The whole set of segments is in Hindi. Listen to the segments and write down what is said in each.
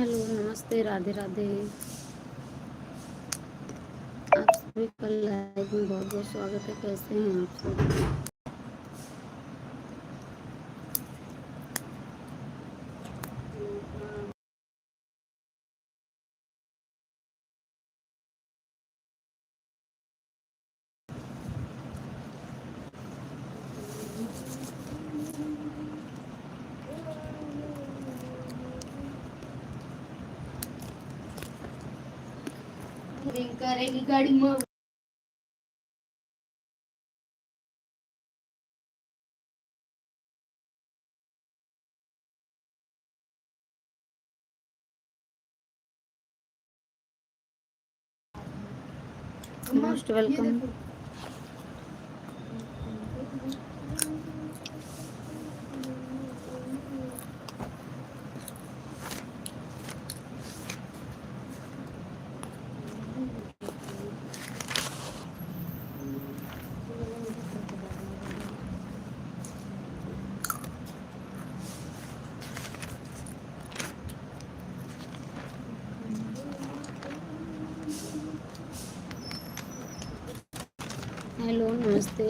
हेलो, नमस्ते, राधे राधे। आप सभी का लाइव में बहुत बहुत स्वागत है। कैसे हैं आप सब? करेगी गाड़ी में। Most welcome. हेलो, नमस्ते,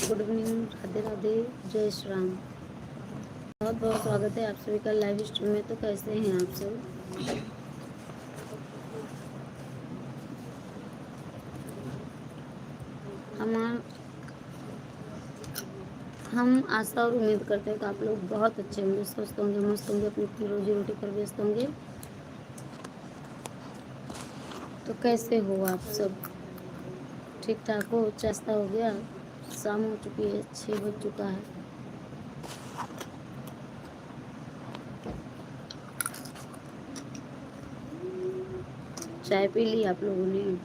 गुड इवनिंग, राधे राधे, जय श्री राम। बहुत बहुत स्वागत है आप सभी का लाइव स्ट्रीम में। तो कैसे हैं आप सब? हम आशा और उम्मीद करते हैं कि आप लोग बहुत अच्छे होंगे, स्वस्थ होंगे, मस्त होंगे, अपनी अपनी रोजी रोटी पर व्यस्त होंगे। तो कैसे हो आप सब? ठीक ठाक हो? नाश्ता हो गया? शाम हो चुकी है, 6 बज चुका है। चाय पी ली आप लोगों ने?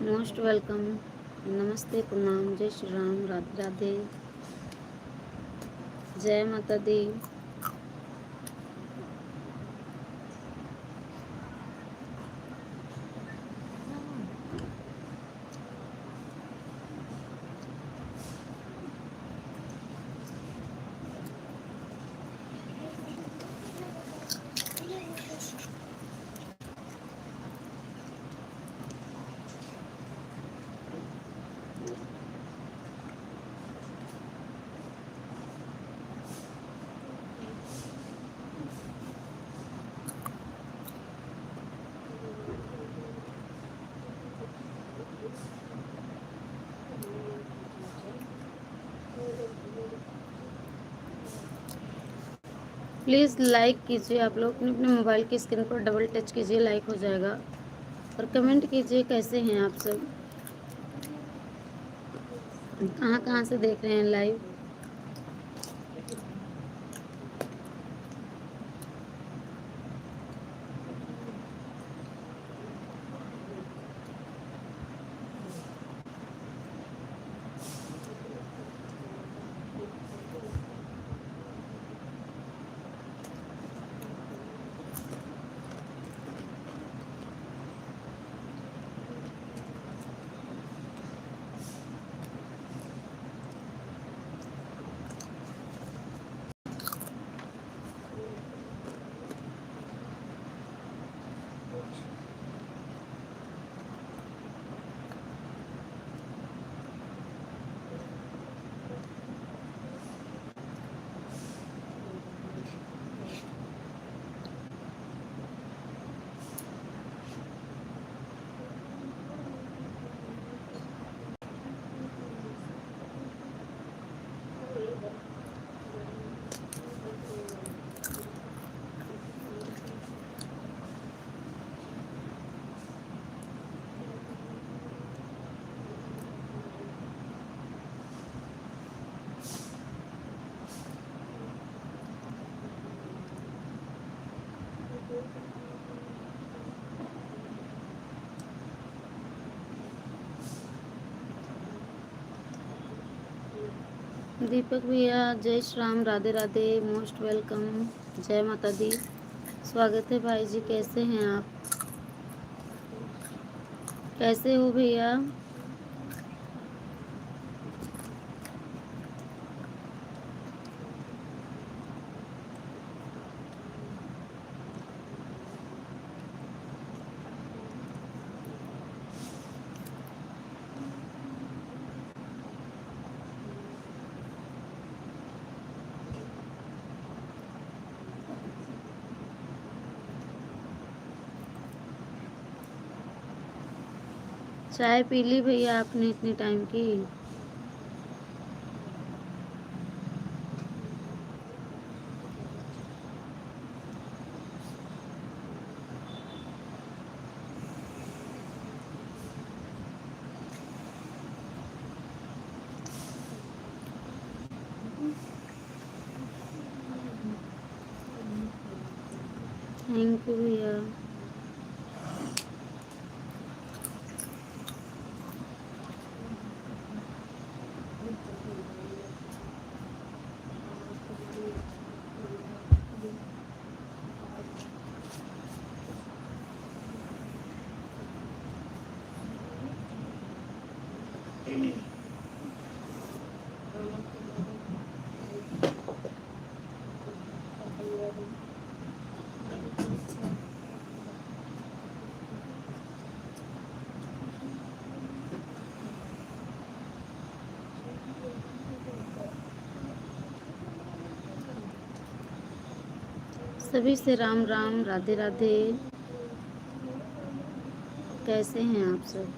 Most welcome. नमस्ते, प्रणाम, जय श्री राम, राधे राधे, जय माता दी। प्लीज़ लाइक कीजिए। आप लोग अपने अपने मोबाइल की स्क्रीन पर डबल टच कीजिए, लाइक हो जाएगा। और कमेंट कीजिए कैसे हैं आप सब, कहाँ कहाँ से देख रहे हैं लाइव। दीपक भैया जय श्री राम, राधे राधे, मोस्ट वेलकम, जय माता दी। स्वागत है भाई जी, कैसे हैं आप? कैसे हो भैया? चाय पी ली भैया आपने इतनी टाइम की? थैंक यू भैया। सभी से राम राम, राधे राधे, कैसे हैं आप सब?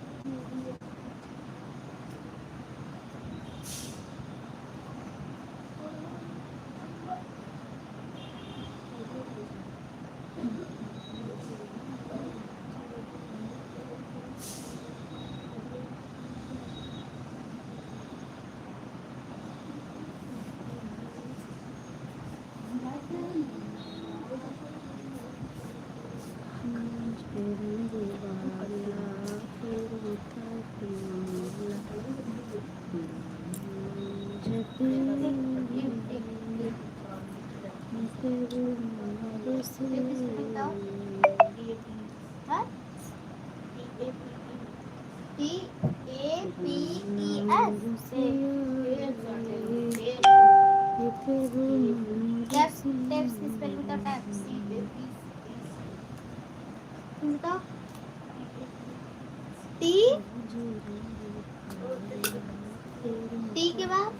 टी के बाद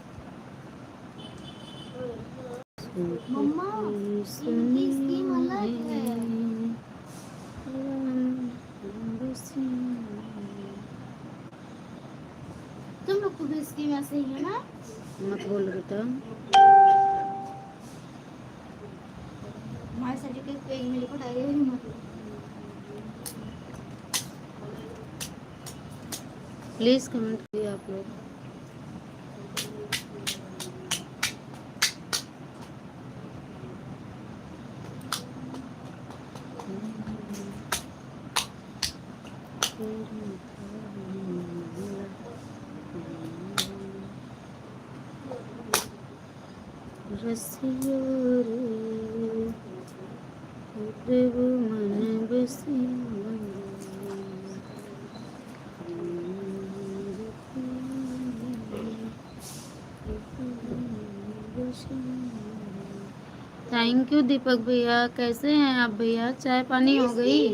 मम्मा इनकी स्कीम अलग है। तुम लोग को भी स्कीम ऐसे ही है ना? मत बोल बेटा। हमारे सर्टिफिकेट पे ईमेल को डायरी मत। प्लीज कमेंट करिए आप लोग। रसिया रे प्रभु मन बसिया। थैंक यू दीपक भैया, कैसे हैं आप भैया? चाय पानी हो गई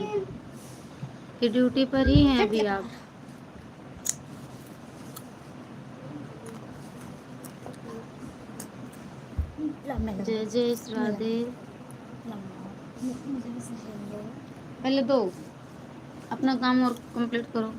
कि ड्यूटी पर ही हैं अभी आप? जय जय राधे। पहले दो अपना काम और कंप्लीट करो।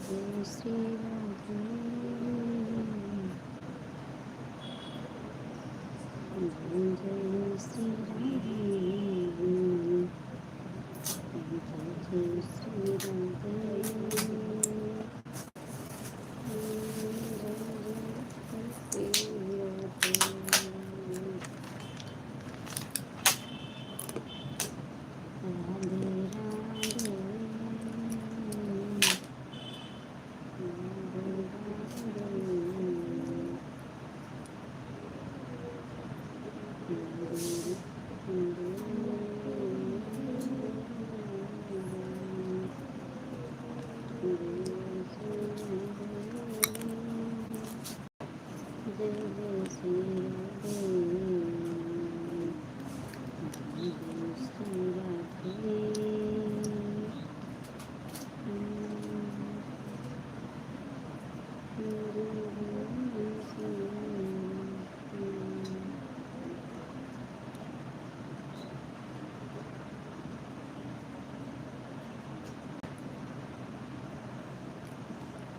जय श्री राधे जय जय श्री राधे जय श्री राधे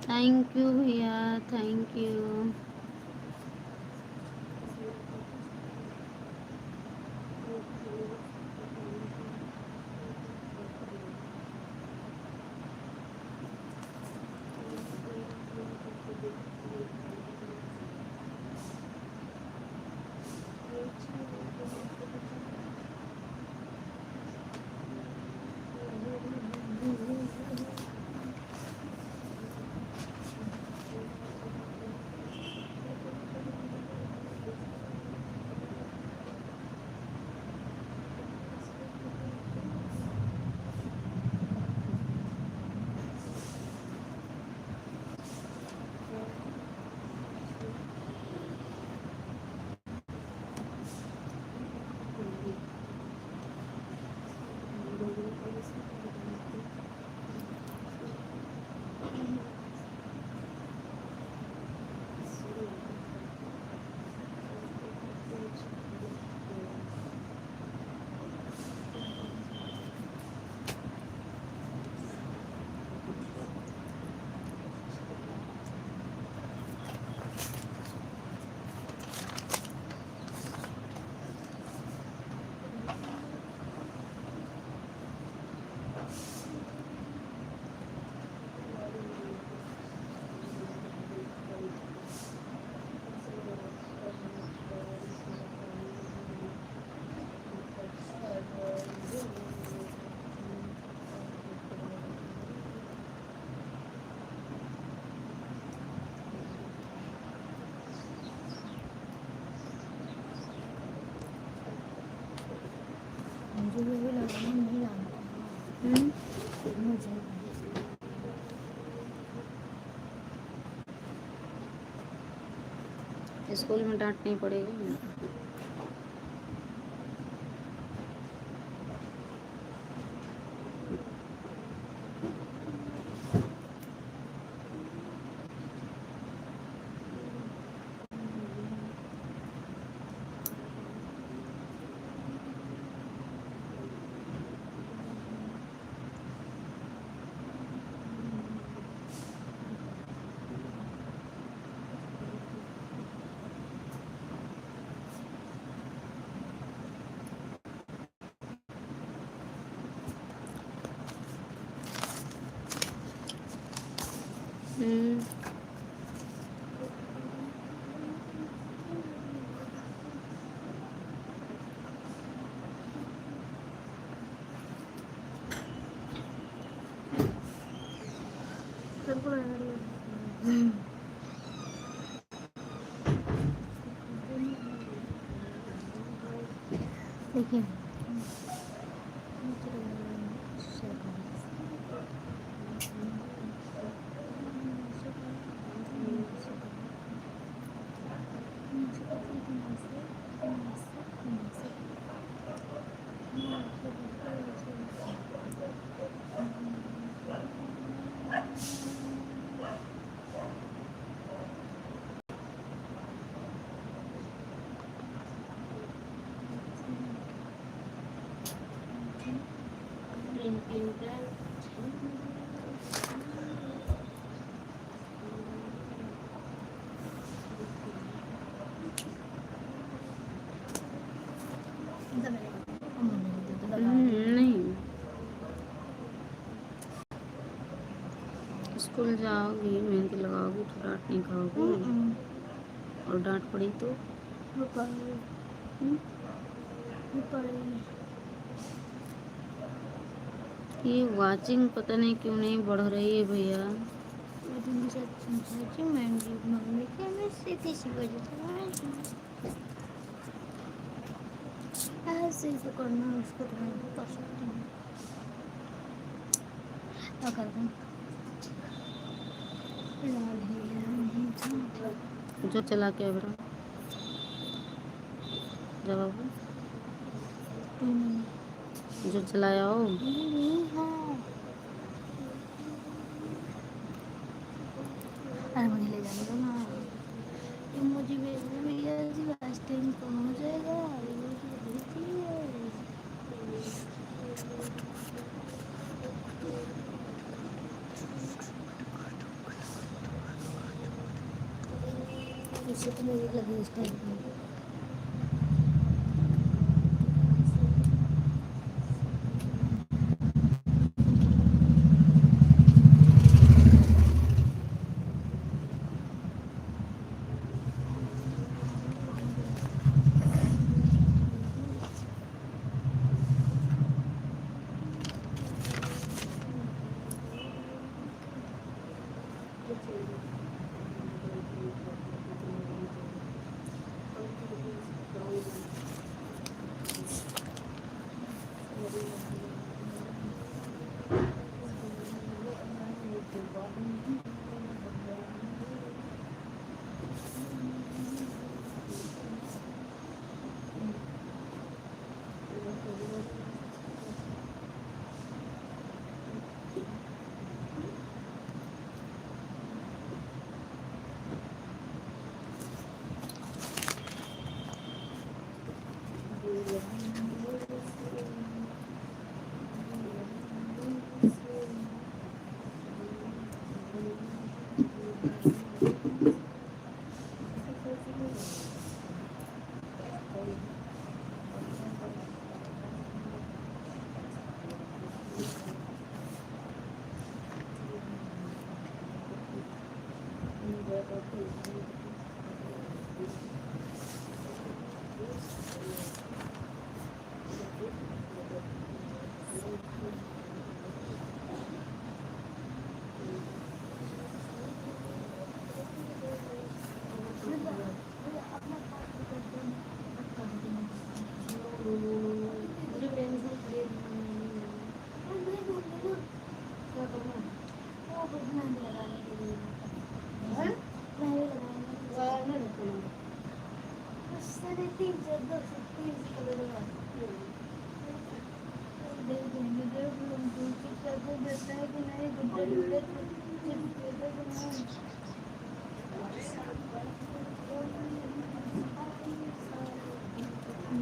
थैंक यू भैया, थैंक यू। मुझे भी लगा नहीं जानता मुझे स्कूल में डांटनी पड़ेगी। देखिए स्कूल जाओगी, मेहंदी लगाओगी तो डांट नहीं खाओगी, और डांट पड़ी तो वो पढ़ेगी, हम्म? वो पढ़ेगी। ये वाचिंग पता नहीं क्यों नहीं बढ़ रही है भैया। वो दिन के साथ समझा कि मेहंदी मम्मी के में से किसी वजह से ऐसे तो करना है, उसको तो मैं भी कर सकती हूँ। क्या कर दूँ? जो चला के बेटा जवाब जो चलाया हो। अरे मुझे ले जाने दो ना, ये मुझे भैया जी लास्ट टाइम कहाँ हो जाएगा, ये मुझे भेजिए। इसे तो मुझे लगे इस टाइम पे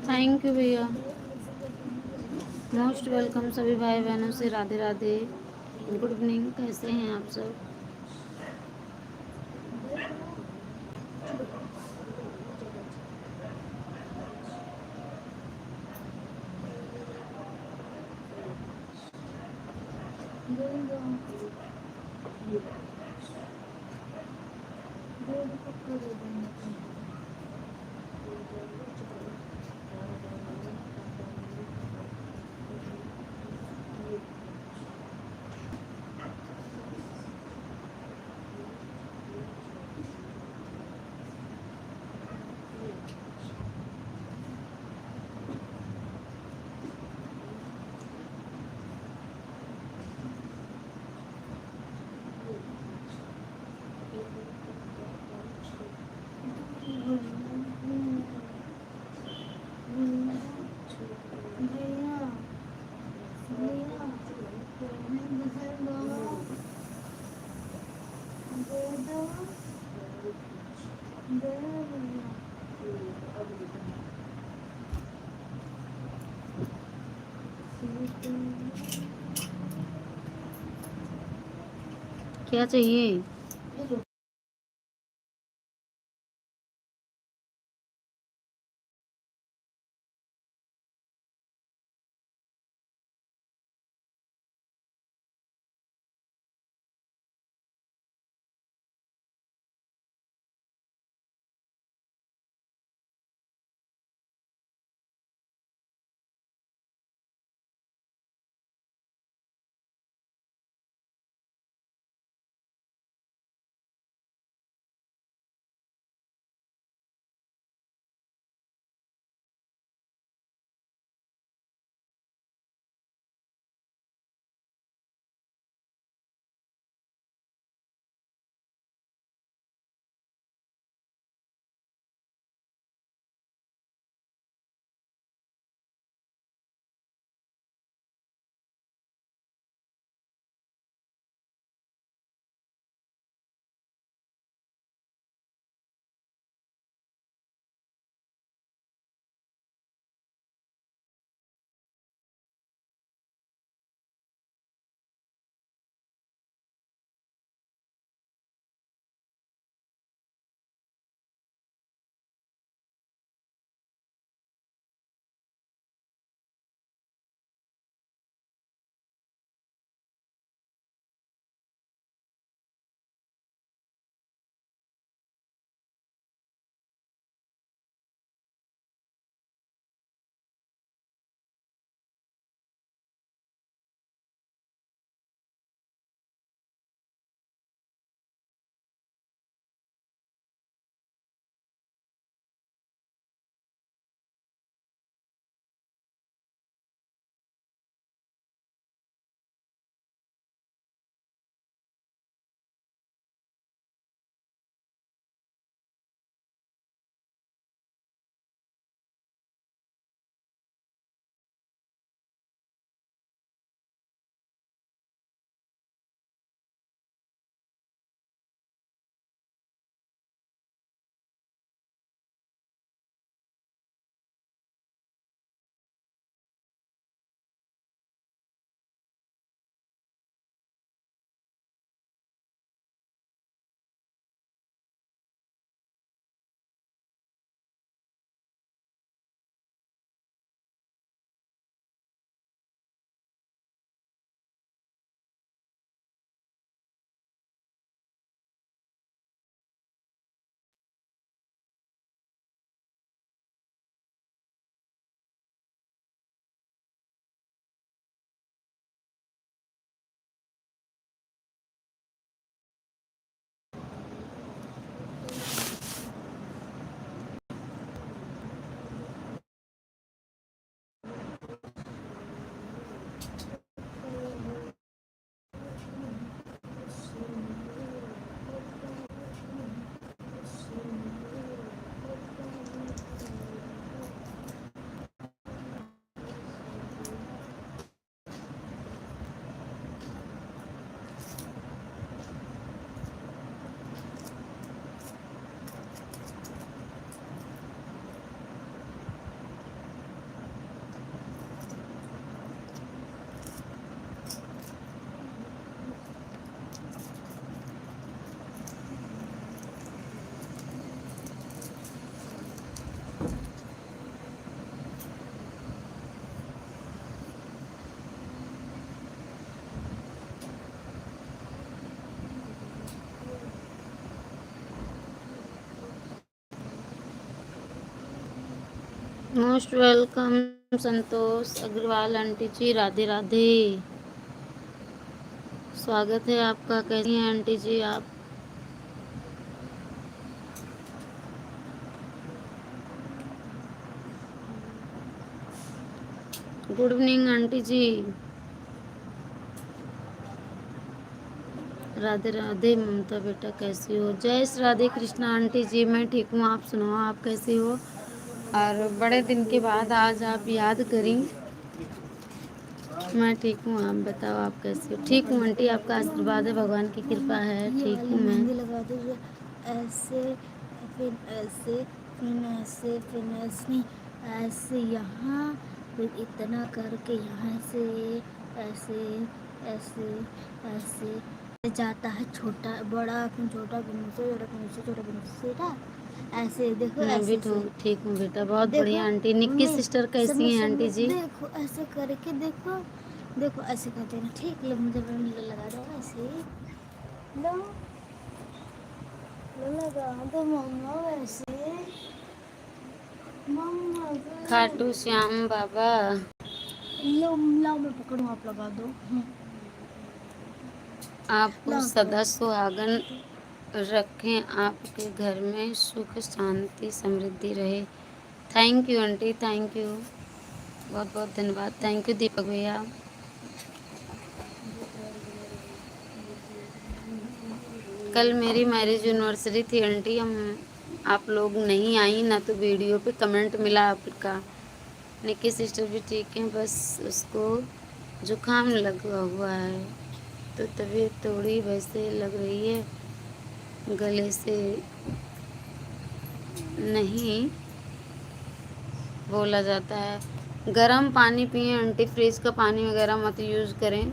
थैंक यू भैया, मोस्ट वेलकम सभी भाई बहनों से राधे राधे, गुड इवनिंग, कैसे हैं आप सब। क्या चाहिए? मोस्ट वेलकम संतोष अग्रवाल आंटी जी, राधे राधे। स्वागत है आपका। कैसी हैं आंटी जी आप? गुड इवनिंग आंटी जी। राधे राधे ममता बेटा, कैसी हो? जय श्री राधे कृष्णा आंटी जी, मैं ठीक हूँ, आप सुनाओ आप कैसी हो? और बड़े दिन के बाद आज आप याद करी। मैं ठीक हूँ, आप बताओ आप कैसे हो? ठीक हूँ आंटी, आपका आशीर्वाद है, भगवान की कृपा है, ये ठीक वाली हूँ मैं। मेहंदी लगा दो जो ऐसे फिर ऐसे फिर ऐसे फिर ऐसे नहीं, ऐसे यहाँ फिर इतना करके यहाँ से ऐसे ऐसे ऐसे जाता है, छोटा बड़ा फिर छोटा फिर नीचे छोटा फिर नीचे छोटा फिर नीचे सीधा ऐसे देखो, मैं भी ऐसे से ठीक हूँ बेटा, बहुत देखो बढ़िया आंटी। निक्की मम्मी सिस्टर सबने कैसी हैं आंटी सबने जी? देखो ऐसे करके देखो, देखो ऐसे करते हैं ठीक, लो मुझे लगा दो ऐसे, लो लो लगा दो मम्मा वैसे, मम्मा खाटू श्याम बाबा, लो लाओ मैं पकड़ूं, आप लगा दो। आपको लाओ पकड़। सदा सुहागन रखें, आपके घर में सुख शांति समृद्धि रहे। Thank you aunty, thank you, बहुत बहुत धन्यवाद। थैंक यू दीपक भैया। कल मेरी मैरिज एनिवर्सरी थी आंटी, हम आप लोग नहीं आई ना, तो वीडियो पे कमेंट मिला आपका। निक्की सिस्टर भी ठीक है, बस उसको जुकाम लगा हुआ है, तो तबीयत थोड़ी वैसे लग रही है, गले से नहीं बोला जाता है। गर्म पानी पिए आंटी, फ्रिज का पानी वगैरह मत यूज़ करें।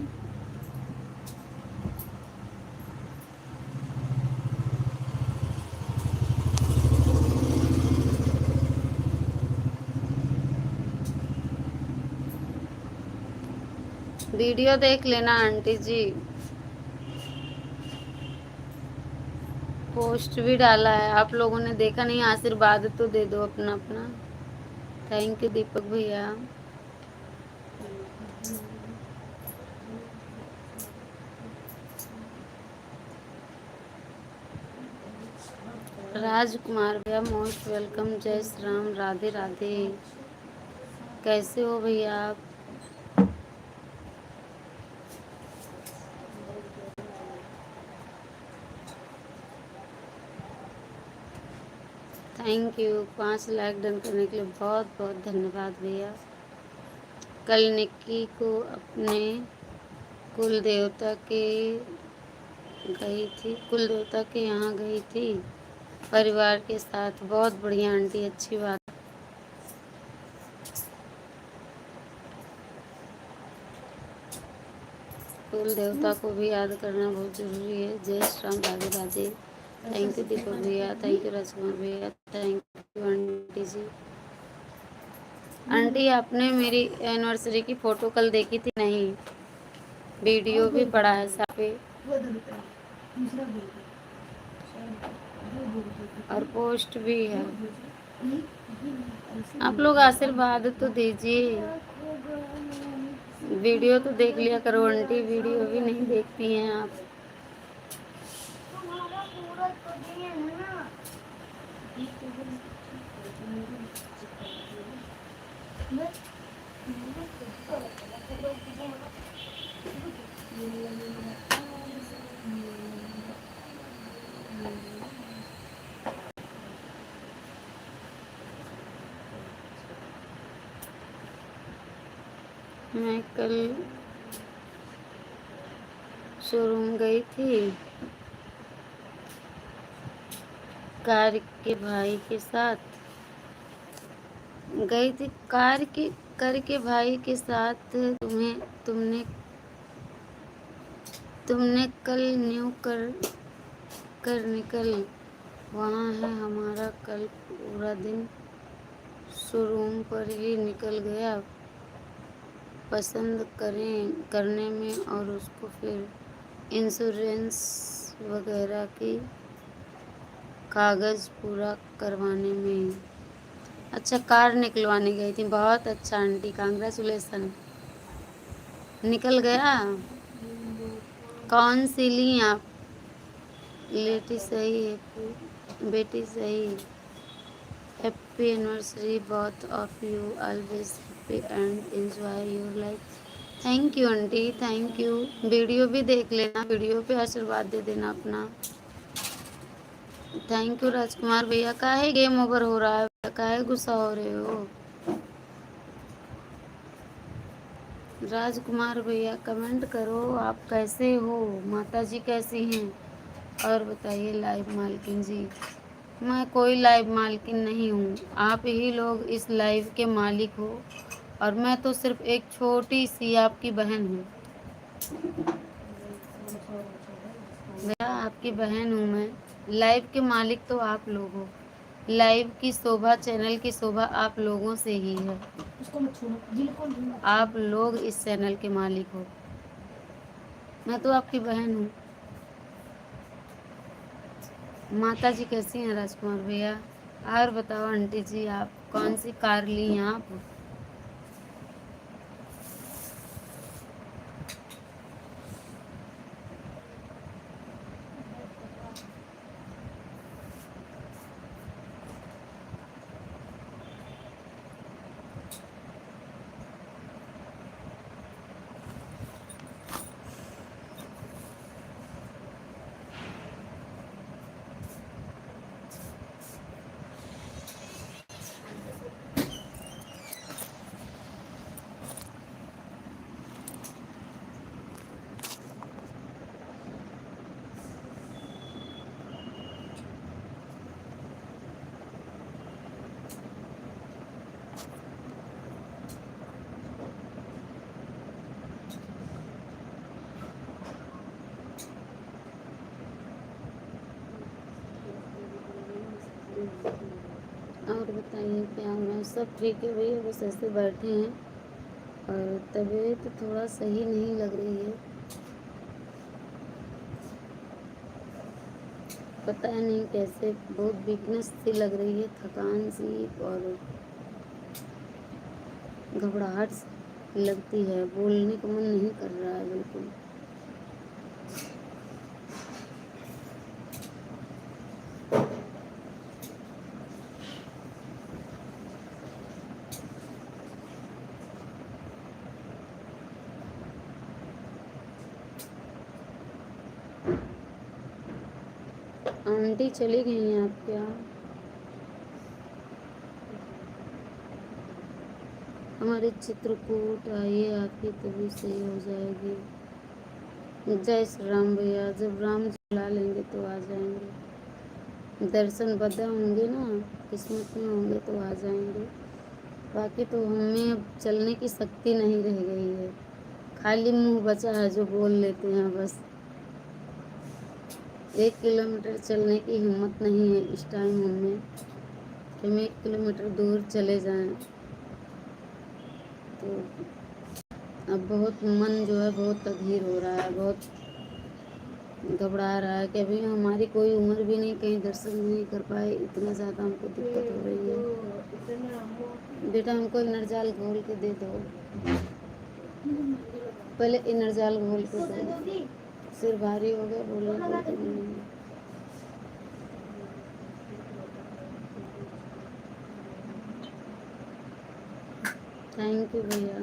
वीडियो देख लेना आंटी जी, पोस्ट भी डाला है, आप लोगों ने देखा नहीं? आशीर्वाद तो दे दो अपना अपना। थैंक यू दीपक भैया। राजकुमार भैया मोस्ट वेलकम, जय श्री राम, राधे राधे। कैसे हो भैया आप? थैंक यू, 5 लाइक डन करने के लिए बहुत बहुत धन्यवाद भैया। कल निक्की को अपने कुल देवता के कुल देवता के यहाँ गई थी परिवार के साथ। बहुत बढ़िया आंटी, अच्छी बात। कुल देवता को भी याद करना बहुत जरूरी है। जय श्री राम, राधे राधे। थैंक यू दीपक भैया, थैंक यू राजकुमार भैया, thank you aunty ji. Aunty आपने मेरी एनिवर्सरी की फ़ोटो कल देखी थी? नहीं, वीडियो भी पड़ा है साथ पे और पोस्ट भी है। आप लोग आशीर्वाद तो दीजिए, वीडियो तो देख लिया करो आंटी, वीडियो भी नहीं देखती हैं आप। तुम्हारा पूरा तो दिए है ना। मैं कल शोरूम गई थी कार के भाई के साथ, गई थी कार के भाई के साथ। तुमने कल न्यू कर निकल, वहाँ है हमारा कल पूरा दिन शोरूम पर ही निकल गया, पसंद करने में और उसको फिर इंश्योरेंस वगैरह की कागज़ पूरा करवाने में। अच्छा, कार निकलवाने गई थी, बहुत अच्छा आंटी, कांग्रेचुलेसन। निकल गया। कौन सी ली आप? लेटी सही है, बेटी सही। Happy anniversary both of you, always happy and enjoy your life. Thank you aunty, thank you. Video भी देख लेना, वीडियो पे आशीर्वाद दे देना अपना। थैंक यू राजकुमार भैया। काहे गेम ओवर हो रहा है, काहे गुस्सा हो रहे हो? राजकुमार भैया कमेंट करो, आप कैसे हो, माता जी कैसी हैं? और बताइए लाइव मालकिन जी। मैं कोई लाइव मालकिन नहीं हूँ, आप ही लोग इस लाइव के मालिक हो, और मैं तो सिर्फ एक छोटी सी आपकी बहन हूँ। भैया आपकी बहन हूँ मैं, लाइव के मालिक तो आप लोग हो। लाइव की शोभा, चैनल की शोभा आप लोगों से ही है। आप लोग इस चैनल के मालिक हो, मैं तो आपकी बहन हूँ। माता जी कैसी हैं राजकुमार भैया? और बताओ आंटी जी, आप कौन सी कार ली हैं आप? और बताइए क्या हो रहा है? सब ठीक है भैया, बस ऐसे बैठे हैं, और तबीयत थोड़ा सही नहीं लग रही है। पता नहीं कैसे, बहुत वीकनेस सी लग रही है, थकान सी, और घबराहट सी लगती है, बोलने का मन नहीं कर रहा है बिल्कुल। आंटी चली गई हैं आप क्या? हमारे चित्रकूट आइए, आपकी तभी सही हो जाएगी। जय श्री राम भैया, जब राम जी बुला लेंगे तो आ जाएंगे। दर्शन बदा होंगे ना, किस्मत में होंगे तो आ जाएंगे। बाकी तो हमें अब चलने की शक्ति नहीं रह गई है, खाली मुंह बचा है जो बोल लेते हैं बस। 1 किलोमीटर चलने की हिम्मत नहीं है इस टाइम हमें कि हम 1 किलोमीटर दूर चले जाएं। तो अब बहुत मन जो है बहुत अधीर हो रहा है, बहुत घबरा रहा है कि अभी हमारी कोई उम्र भी नहीं, कहीं दर्शन नहीं कर पाए, इतना ज़्यादा हमको दिक्कत हो रही है। बेटा हमको इनरजाल घोल के दे दो, पहले इनरजाल घोल के दो। सिर भारी हो गया, बोलने बोलते नहीं। थैंक यू भैया।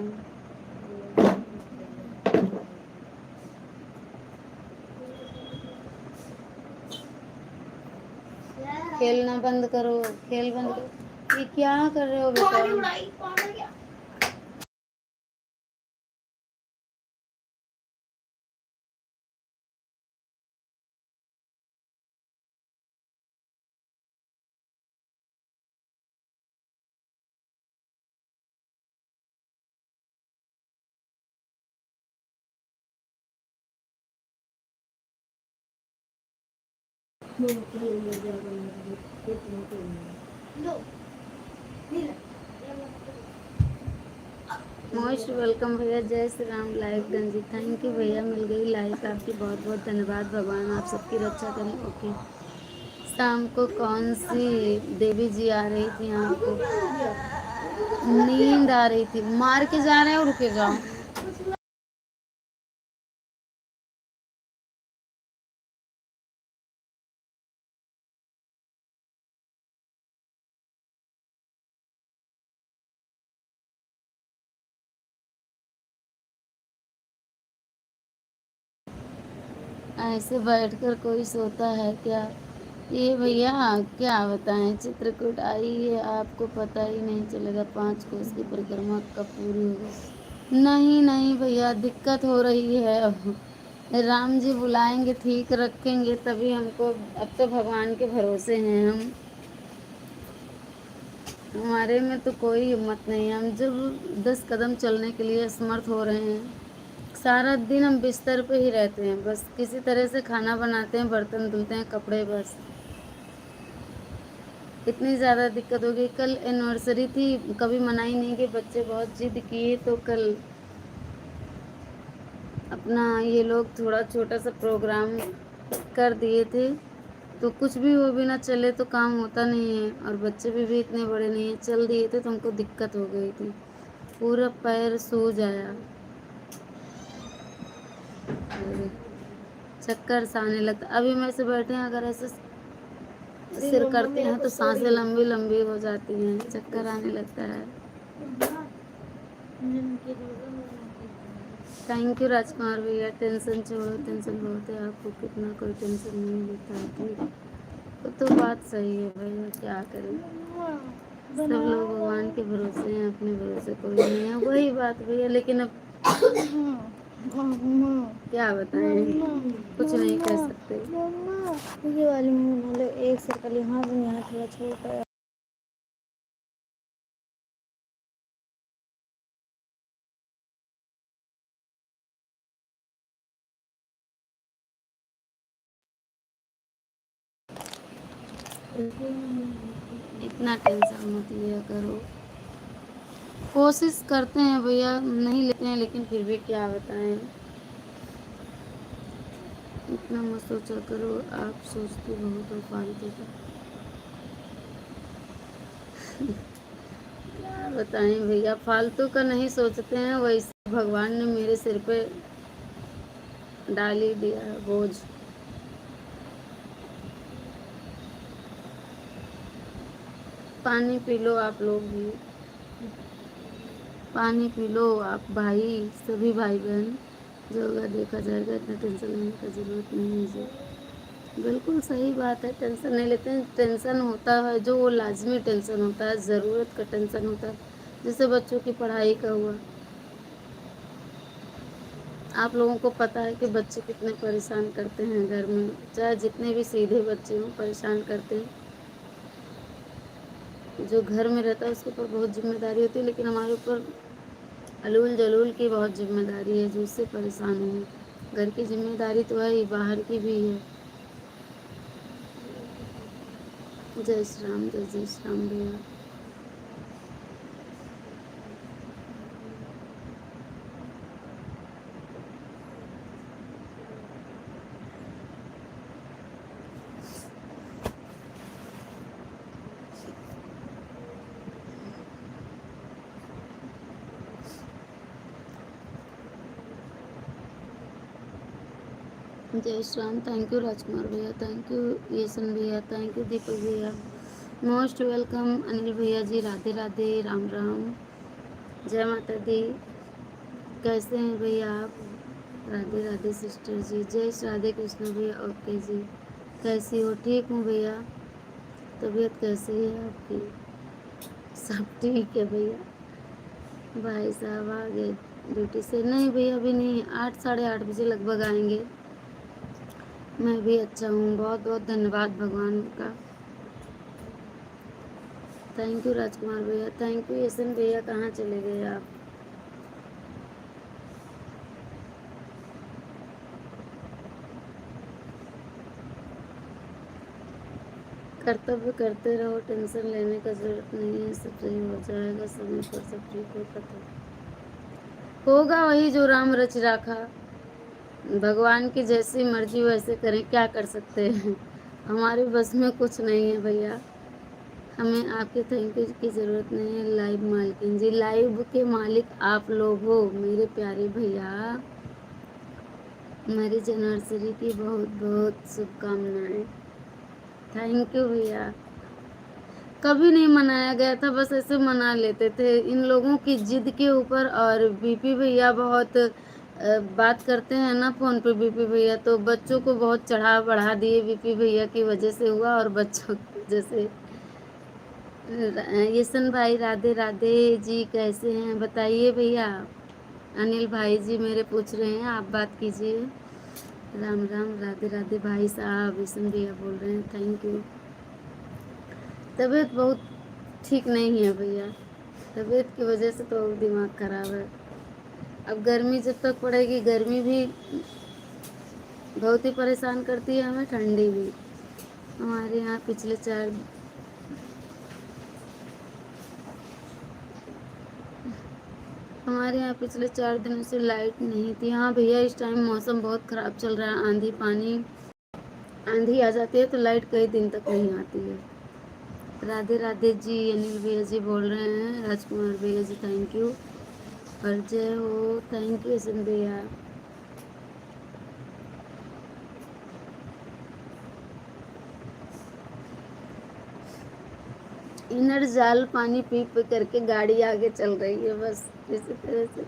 खेलना बंद करो, खेल बंद करो। ये क्या कर रहे हो बेटा? मोस्ट वेलकम भैया, जय श्री राम। लाइव गंजी, थैंक यू भैया, मिल गई लाइक आपकी, बहुत बहुत धन्यवाद। भगवान आप सबकी रक्षा करें। ओके, शाम को कौन सी देवी जी आ रही थी आपको? नींद आ रही थी। मार के जा रहे हो, रुके जाओ। ऐसे बैठकर कोई सोता है क्या? ये भैया क्या बताएं, चित्रकूट आई है, आपको पता ही नहीं चलेगा। 5 कोस की परिक्रमा कब पूरी होगी? नहीं नहीं भैया, दिक्कत हो रही है अब। राम जी बुलाएंगे, ठीक रखेंगे तभी हमको। अब तो भगवान के भरोसे हैं हम। हमारे में तो कोई हिम्मत नहीं है। हम जब 10 कदम चलने के लिए असमर्थ हो रहे हैं। सारा दिन हम बिस्तर पे ही रहते हैं, बस किसी तरह से खाना बनाते हैं, बर्तन धुलते हैं, कपड़े, बस। इतनी ज़्यादा दिक्कत हो गई। कल एनिवर्सरी थी, कभी मना ही नहीं कि बच्चे बहुत जिद किए, तो कल अपना ये लोग थोड़ा छोटा सा प्रोग्राम कर दिए थे। तो कुछ भी हो, बिना चले तो काम होता नहीं है, और बच्चे भी इतने बड़े नहीं हैं। चल दिए थे तो हमको दिक्कत हो गई थी, पूरा पैर सूज आया, और चक्कर सा आने लगता। अभी मैं से बैठे हैं, अगर ऐसे सिर करते हैं तो सांसें लंबी लंबी हो जाती हैं, चक्कर आने लगता है। थैंक यू राजकुमार भैया। टेंशन छोड़ो, टेंशन बहुत है आपको, कितना कोई टेंशन नहीं लेता है, ठीक। तो बात सही है भैया, क्या करें। सब लोग भगवान के भरोसे हैं, अपने भरोसे कोई नहीं है, वही बात भैया। लेकिन अब क्या बताएं, कुछ नहीं कर सकते। ये वाली मतलब एक सर्कल यहाँ से, यहाँ थोड़ा छोटा है। इतना टेंशन मत लिया करो। कोशिश करते हैं भैया, नहीं लेते हैं, लेकिन फिर भी क्या बताएं। इतना मत सोचा करो, आप सोचते बहुत हो फालतू का। क्या बताएं भैया, फालतू का नहीं सोचते हैं, वैसे भगवान ने मेरे सिर पे डाल ही दिया है बोझ। पानी पी लो आप लोग भी, पानी पी लो आप भाई, सभी भाई बहन। जो होगा देखा जाएगा, इतना टेंशन लेने की ज़रूरत नहीं है जी। बिल्कुल सही बात है, टेंशन नहीं लेते हैं। टेंशन होता है जो वो लाजमी टेंशन होता है, ज़रूरत का टेंशन होता है, जैसे बच्चों की पढ़ाई का हुआ। आप लोगों को पता है कि बच्चे कितने परेशान करते हैं घर में, चाहे जितने भी सीधे बच्चे हों, परेशान करते हैं। जो घर में रहता है उसके ऊपर बहुत जिम्मेदारी होती है, लेकिन हमारे ऊपर अलूल जलूल की बहुत जिम्मेदारी है, जो उससे परेशान है। घर की जिम्मेदारी तो है ही, बाहर की भी है। जय श्री राम, जय जय श्री राम भैया। जय श्री राम। थैंक यू राजकुमार भैया, थैंक यू येसन भैया, थैंक यू दीपक भैया, मोस्ट वेलकम अनिल भैया जी। राधे राधे, राम राम, जय माता दी। कैसे हैं भैया आप? राधे राधे सिस्टर जी, जय श्री राधे कृष्ण भैया। ओके जी, कैसी हो? ठीक हूँ भैया। तबीयत कैसी है आपकी? सब ठीक है भैया। भाई साहब आ गए ड्यूटी से? नहीं भैया, अभी नहीं, 8 साढ़े 8 बजे लगभग आएंगे। मैं भी अच्छा हूँ, बहुत बहुत धन्यवाद भगवान का। थैंक यू राजकुमार भैया, थैंक यू यशन भैया। कहाँ चले गए आप? कर्तव्य करते रहो, टेंशन लेने का जरूरत नहीं है, सब सही हो जाएगा, समय पर सब ठीक होगा। तो होगा वही जो राम रच राखा। भगवान की जैसी मर्जी वैसे करें, क्या कर सकते हैं। हमारे बस में कुछ नहीं है भैया, हमें आपके थैंक यू की ज़रूरत नहीं है। लाइव मालकिन जी, लाइव के मालिक आप लोग हो मेरे प्यारे भैया। मैरिज एनिवर्सरी की बहुत बहुत शुभकामनाएं। थैंक यू भैया। कभी नहीं मनाया गया था, बस ऐसे मना लेते थे इन लोगों की जिद के ऊपर। और बीपी भैया बहुत बात करते हैं ना फ़ोन पे, बीपी भैया तो बच्चों को बहुत चढ़ा बढ़ा दिए, बीपी भैया की वजह से हुआ और बच्चों की वजह से। यशन भाई राधे राधे जी, कैसे हैं बताइए भैया। अनिल भाई जी मेरे पूछ रहे हैं, आप बात कीजिए। राम राम राधे राधे भाई साहब, यशन भैया बोल रहे हैं थैंक यू। तबीयत बहुत ठीक नहीं है भैया, तबीयत की वजह से तो दिमाग खराब है। अब गर्मी जब तक पड़ेगी, गर्मी भी बहुत ही परेशान करती है हमें, ठंडी भी। हमारे यहाँ पिछले 4 दिनों से लाइट नहीं थी। हाँ भैया, इस टाइम मौसम बहुत ख़राब चल रहा है, आंधी पानी, आंधी आ जाती है तो लाइट कई दिन तक नहीं आती है। राधे राधे जी, अनिल भैया जी बोल रहे हैं, राजकुमार भैया जी थैंक यू, और जय हो थैंक यू सिंह भैया। इनर जाल पानी पी पी करके गाड़ी आगे चल रही है, बस इसी तरह से।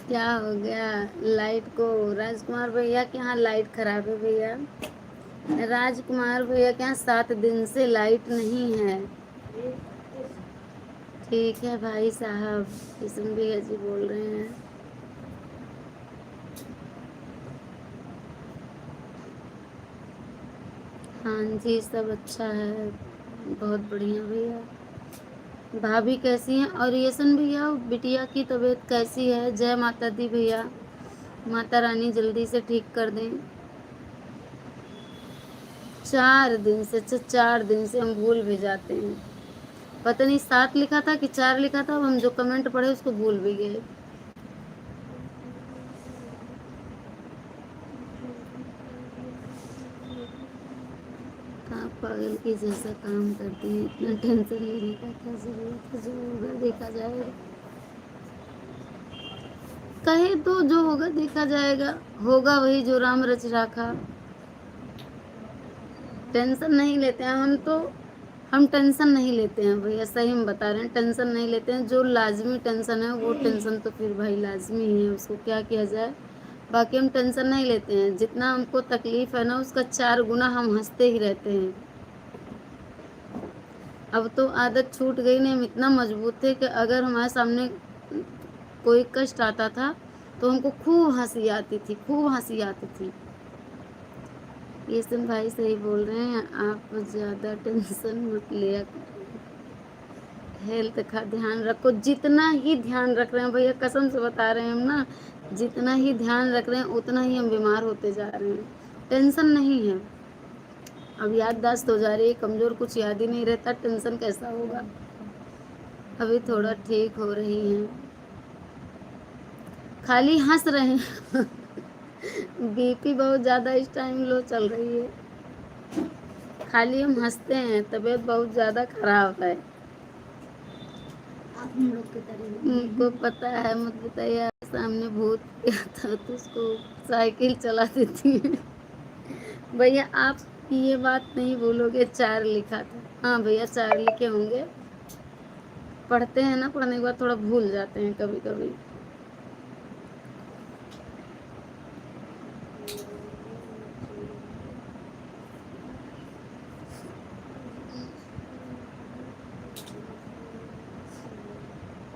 क्या हो गया लाइट को? राजकुमार भैया के यहाँ लाइट खराब है भैया। राजकुमार भैया के यहाँ 7 दिन से लाइट नहीं है। ठीक है भाई साहब, किशन भैया जी बोल रहे हैं। हाँ जी, सब अच्छा है, बहुत बढ़िया भैया। भाभी कैसी हैं? और यशन भैया, बिटिया की तबीयत कैसी है? जय माता दी भैया, माता रानी जल्दी से ठीक कर दें। 4 दिन से, अच्छा 4 दिन से हम भूल भी जाते हैं। पता नहीं 7 लिखा था कि 4 लिखा था, अब हम जो कमेंट पढ़े उसको भूल भी गए। आप पागल की जैसा काम करती हैं, इतना टेंशन लेने का क्या जरूरत है? जो होगा देखा जाएगा। कहे तो जो होगा देखा जाएगा, होगा वही जो राम रच राखा। टेंशन नहीं लेते हैं हम तो, हम टेंशन नहीं लेते हैं भैया, सही हम बता रहे हैं, टेंशन नहीं लेते हैं। जो लाजमी टेंशन है वो टेंशन तो फिर भाई लाजमी ही है, उसको क्या किया जाए। बाकी हम टेंशन नहीं लेते हैं, जितना हमको तकलीफ है ना उसका 4 गुना हम हंसते ही रहते हैं। अब तो आदत छूट गई नहीं, हम इतना मजबूत थे कि अगर हमारे सामने कोई कष्ट आता था तो हमको खूब हंसी आती थी, खूब हंसी आती थी। ये सब भाई सही बोल रहे हैं, आप ज़्यादा टेंशन मत लिया करो, हेल्थ का ध्यान रखो। जितना ही ध्यान रख रहे हैं भैया, कसम से बता रहे हैं हम ना, जितना ही ध्यान रख रहे हैं उतना ही हम बीमार होते जा रहे हैं। टेंशन नहीं है, अब याददाश्त हो जा रही है कमज़ोर, कुछ याद ही नहीं रहता, टेंशन कैसा होगा। अभी थोड़ा ठीक हो रही हैं, खाली हंस रहे हैं। बीपी बहुत ज़्यादा इस टाइम लो चल रही है, खाली हम हंसते हैं, तबीयत बहुत ज़्यादा खराब है। हम लोग की तरह उनको पता है, मत बताइए। सामने भूत गया था तो उसको साइकिल चला देती है। भैया आप ये बात नहीं बोलोगे 4 लिखा था? हाँ भैया 4 लिखे होंगे, पढ़ते हैं ना, पढ़ने के बाद थोड़ा भूल जाते हैं कभी कभी।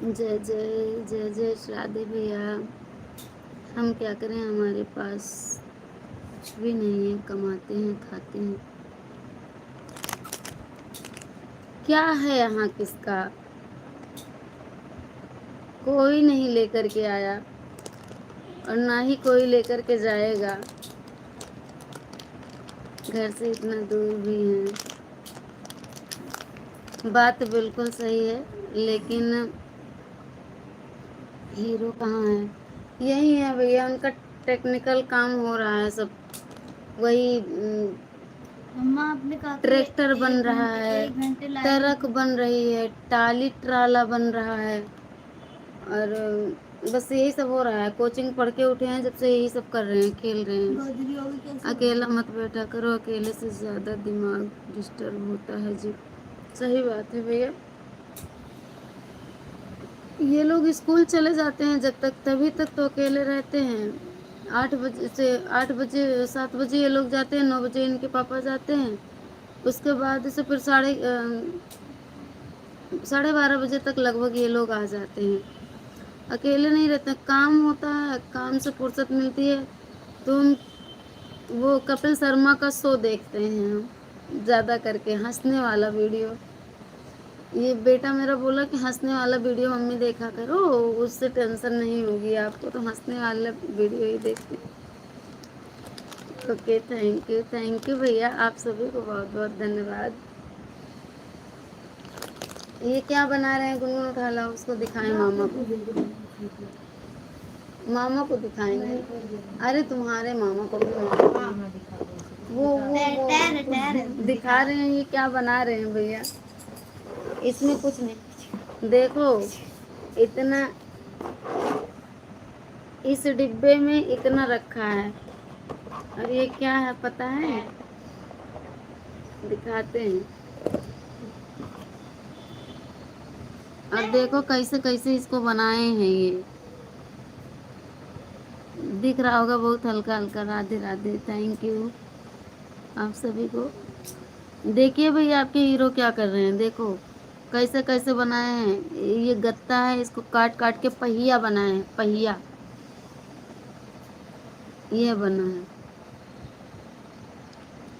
जय जय जय जय राधे भैया। हम क्या करें, हमारे पास कुछ भी नहीं है, कमाते हैं खाते हैं। क्या है यहाँ किसका? कोई नहीं लेकर के आया और ना ही कोई लेकर के जाएगा, घर से इतना दूर भी है। बात बिल्कुल सही है, लेकिन हीरो कहाँ है? यही है भैया, उनका टेक्निकल काम हो रहा है सब, वही मम्मा आपने कहा कि ट्रैक्टर बन रहा है, 1 घंटे लाइव ट्रक बन रही है, टाली ट्राला बन रहा है, और बस यही सब हो रहा है। कोचिंग पढ़ के उठे हैं जब से यही सब कर रहे हैं, खेल रहे हैं। गोदरी होगी कैसे? अकेला मत बैठा करो, अकेले से ज़्यादा दिमाग डिस्टर्ब होता है जी। सही बात है भैया। ये लोग स्कूल चले जाते हैं जब तक, तभी तक तो अकेले रहते हैं। 8 बजे से 8 बजे 7 बजे ये लोग जाते हैं, 9 बजे इनके पापा जाते हैं। उसके बाद से फिर 12:30 बजे तक लगभग ये लोग आ जाते हैं। अकेले नहीं रहते, काम होता है, काम से फुर्सत मिलती है तो हम वो कपिल शर्मा का शो देखते हैं हम ज़्यादा करके, हंसने वाला वीडियो। ये बेटा मेरा बोला कि हंसने वाला वीडियो मम्मी देखा करो, उससे टेंशन नहीं होगी आपको, तो हंसने वाला वीडियो ही देखते हैं। ओके, थैंक यू भैया, आप सभी को बहुत बहुत धन्यवाद। ये क्या बना रहे हैं? गुनगुन उठा लाओ, उसको दिखाएं मामा को, मामा को दिखाएंगे। अरे तुम्हारे मामा को भी वो दिखा रहे हैं। ये क्या बना रहे हैं भैया? इसमें कुछ नहीं, देखो इतना, इस डिब्बे में इतना रखा है, और ये क्या है पता है? दिखाते हैं। और देखो कैसे कैसे इसको बनाए हैं। ये दिख रहा होगा बहुत हल्का हल्का। राधे राधे, थैंक यू आप सभी को। देखिए भैया आपके हीरो क्या कर रहे हैं, देखो कैसे कैसे बनाए हैं। ये गत्ता है, इसको काट काट के पहिया बनाए हैं, पहिया ये बना है,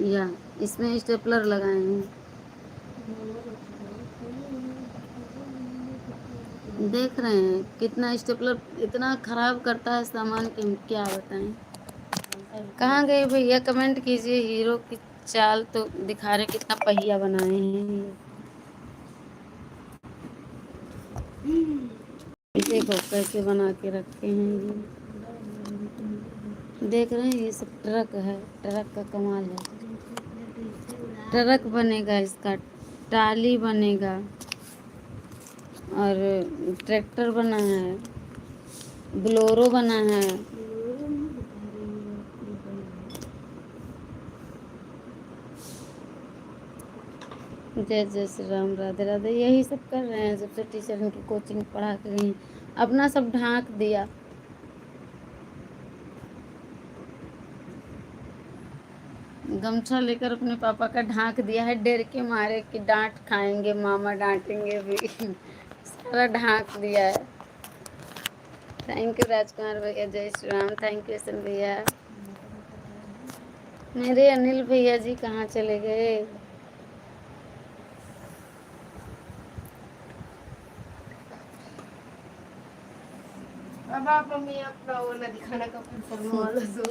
या इसमें स्टेपलर लगाए हैं। देख रहे हैं कितना स्टेपलर इतना खराब करता है सामान कि हम क्या बताएं। कहाँ गए भैया? कमेंट कीजिए। हीरो की चाल तो दिखा रहे कितना पहिया बनाए हैं। देखो कैसे बना के रखे हैं ये, देख रहे हैं? ये सब ट्रक है, ट्रक का कमाल है। ट्रक बनेगा इसका, टाली बनेगा, और ट्रैक्टर बना है, ब्लोरो बना है। जय जय श्री राम, राधे राधे। यही सब कर रहे हैं जब से टीचर इनकी कोचिंग पढ़ा के गई, अपना सब ढांक दिया। गमछा लेकर अपने पापा का ढांक दिया है, डर के मारे कि डांट खाएंगे, मामा डांटेंगे भी। सारा ढांक दिया है। थैंक यू राजकुमार भैया, जय श्री राम। थैंक यू सन भैया। मेरे अनिल भैया जी कहाँ चले गए? अब आप मम्मी अपना वो ना दिखाना कपिल शर्मा वाला शो।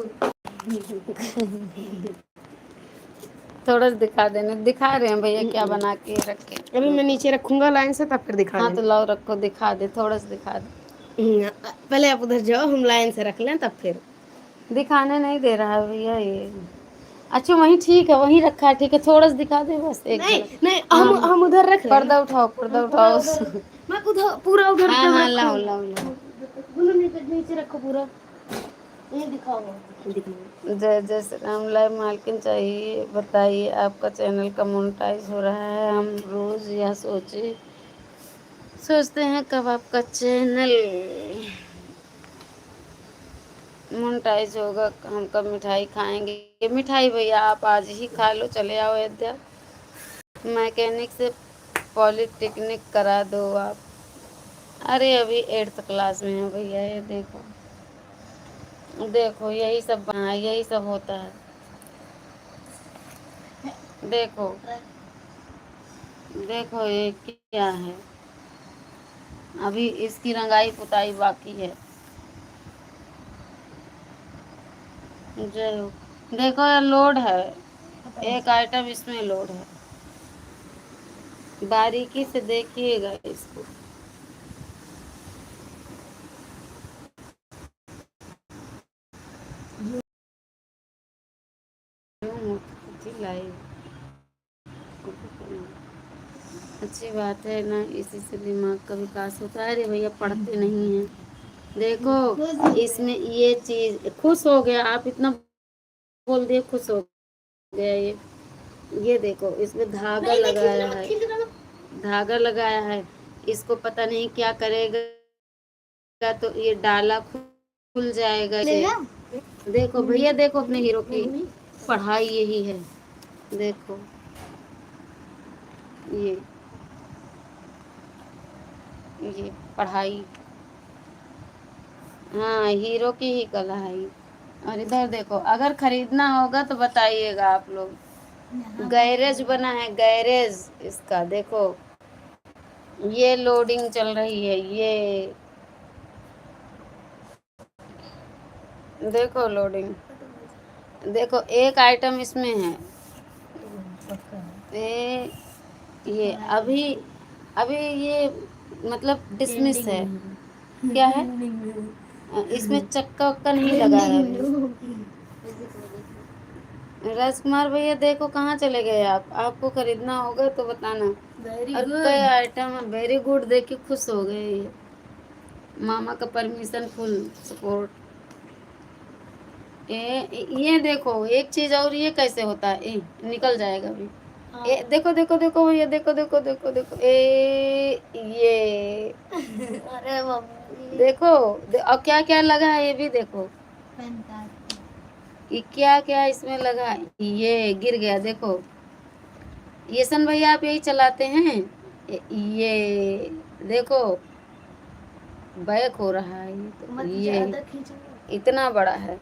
थोड़ा सा दिखा देना, दिखा रहे हैं भैया क्या बना के रखे। अभी मैं नीचे रखूंगा लाइन से, तब फिर दिखा हाँ तो देना। लाओ रखो, दिखा दे, थोड़ा सा दिखा दे। पहले आप उधर जाओ, हम लाइन से रख लें तब फिर। दिखाने नहीं दे रहा है भैया ये। अच्छा वहीं ठीक है, वहीं रखा है, ठीक है, थोड़ा सा दिखा दे बस, एक नहीं झलक। नहीं, हाँ, हम उधर रख रहे हैं। पर्दा उठाओ, पर्दा उठाओ। मैं उधर पूरा उधर हाँ तक हाँ, रखूं। लाओ लाओ लाओ। नीचे रखो पूरा, ये दिखाओ। जय जय श्री राम। लाइव मालकिन चाहिए, बताइए आपका चैनल का मोनेटाइज हो रहा है? हम रोज यह सोचते हैं कब आपका चैनल मोनेटाइज होगा, हम कब मिठाई खाएंगे। मिठाई भैया आप आज ही खा लो, चले आओ अयोध्या, मैकेनिक से पॉलिटेक्निक करा दो आप। अरे अभी 8th क्लास में है भैया। ये देखो देखो, यही सब बना, यही सब होता है। देखो देखो ये क्या है, अभी इसकी रंगाई पुताई बाकी है। जय हो। देखो ये लोड है, एक आइटम इसमें लोड है, बारीकी से देखिएगा इसको। लाई अच्छी बात है ना, इसी से दिमाग का विकास होता है। अरे भैया पढ़ते नहीं हैं। देखो इसमें ये चीज खुश हो गया, आप इतना बोल दिए खुश हो गया। ये देखो इसमें धागा लगाया है, धागा लगाया है। इसको पता नहीं क्या करेगा, तो ये डाला खुल जाएगा इसे। देखो भैया, देखो अपने हीरो की पढ़ाई यही है। देखो ये पढ़ाई, हाँ हीरो की ही कला है ये। और इधर देखो, अगर खरीदना होगा तो बताइएगा आप लोग। गैरेज बना है, गैरेज इसका। देखो ये लोडिंग चल रही है, ये देखो लोडिंग। देखो एक आइटम इसमें है, ये अभी अभी ये मतलब डिसमिस है। क्या है इसमें, चक्का वक्का नहीं लगा है अभी। राजकुमार भैया देखो कहाँ चले गए आप, आपको खरीदना होगा तो बताना। और कई आइटम है, वेरी गुड, देख के खुश हो गए ये। मामा का परमिशन फुल सपोर्ट। ये देखो एक चीज और, ये कैसे होता है, निकल जाएगा अभी। देखो देखो देखो भैया, देखो देखो देखो देखो ये अरे मम्मी देखो और क्या क्या लगा है, ये भी देखो। ये क्या क्या इसमें लगा है, ये गिर गया। देखो ये सन भैया आप यही चलाते हैं। ये देखो बैक हो रहा है, ये तो ये इतना बड़ा है,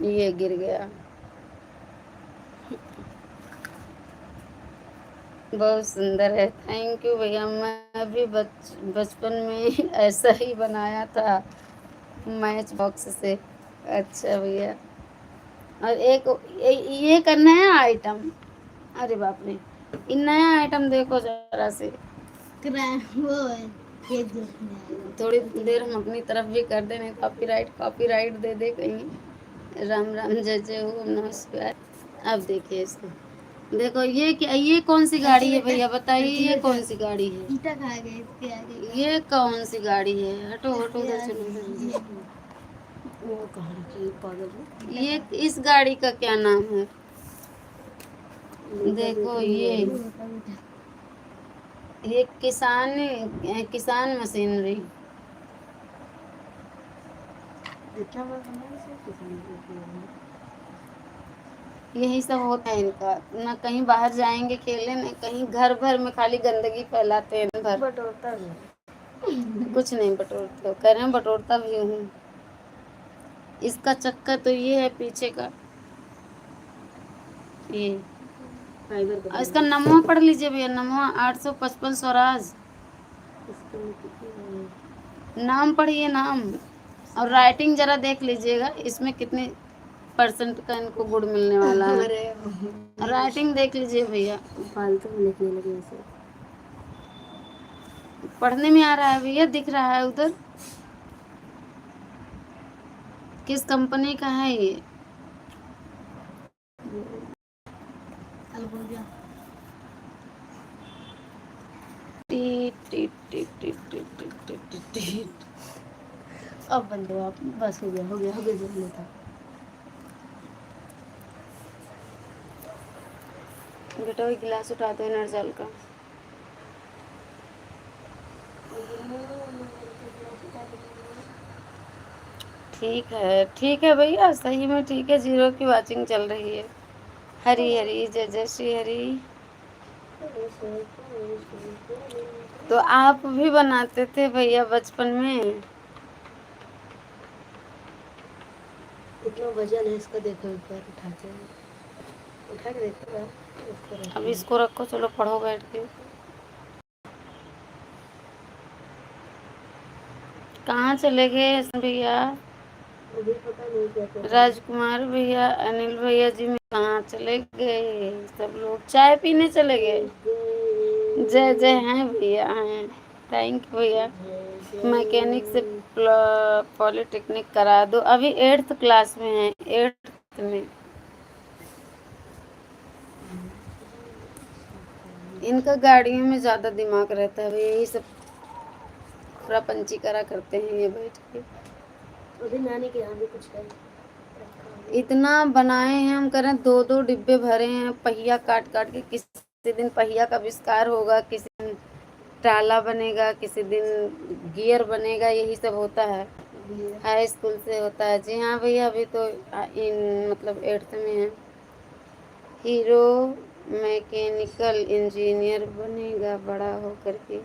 ये गिर गया। बहुत सुंदर है, थैंक यू भैया। मैं भी बचपन में ऐसा ही बनाया था, मैच बॉक्स से। अच्छा भैया, और ये का नया आइटम, अरे बाप रे, ये नया आइटम देखो जरा से। वो है, ये देखने आएगा। थोड़ी देर हम अपनी तरफ भी कर दें, कॉपीराइट दे दे कहीं। राम राम जय जय हो, नमस्कार। अब देखिए इसको, देखो ये क्या, ये कौन सी गाड़ी है भैया बताइए, ये कौन सी गाड़ी है, ईंटा खा गए इसके आगे। ये कौन सी गाड़ी है, हटो हटो उधर चलो उधर। वो कहाँ रखी है पागल, ये इस गाड़ी का क्या नाम है, देखो ये किसान मशीनरी। यही सब होता है इनका, ना कहीं बाहर जाएंगे खेलने, न कहीं, घर भर में खाली गंदगी फैलाते हैं भर। बटोरता भी कुछ नहीं बटोरते, कह रहे हैं बटोरता भी हूँ। इसका चक्का तो ये है पीछे का, ये इसका नमवा पढ़ लीजिए भैया, नमवा 855 स्वराज, नाम पढ़िए नाम, और राइटिंग जरा देख लीजिएगा इसमें कितने % का इनको गुड़ मिलने वाला है। राइटिंग देख लीजिए भैया, फालतू में लिखने लगे ऐसे। पढ़ने में आ रहा है भैया, दिख रहा है उधर, किस कंपनी का है ये। Tit tit tit tit tit tit tit tit tit. अब बंद दो आप, बस हो गया हो गया हो गया, जो लेता। बेटा वही गिलास उठा दो नरजल का। ठीक है भैया, सही में ठीक है, 0 की वाचिंग चल रही है। हरी हरी जय जय श्री हरी। तो आप भी बनाते थे भैया बचपन में, कितना वजन है इसका, देखो एक बार उठाते हैं, उठा के देखो। अब इसको रखो, चलो पढ़ो बैठ के। कहाँ चले गए भैया, राजकुमार भैया, अनिल भैया जी में कहाँ चले गए, सब लोग चाय पीने चले गए। जय जय हैं भैया, हैं, थैंक यू भैया। मैकेनिक से पॉलिटेक्निक करा दो, अभी 8th क्लास में है, 8th में। इनका गाड़ियों में ज़्यादा दिमाग रहता है, यही सब पूरा पंची करा करते हैं ये बैठ के। अभी नानी के यहाँ भी कुछ है। इतना बनाए हैं हम, करें 2-2 डिब्बे भरे हैं पहिया काट काट के। किसी दिन पहिया का आविष्कार होगा, किसी दिन टाला बनेगा, किसी दिन गियर बनेगा, यही सब होता है। हाई स्कूल से होता है। जी हाँ भैया, अभी तो इन मतलब 8th में है। हीरो मैकेनिकल इंजीनियर बनेगा बड़ा होकर के। ये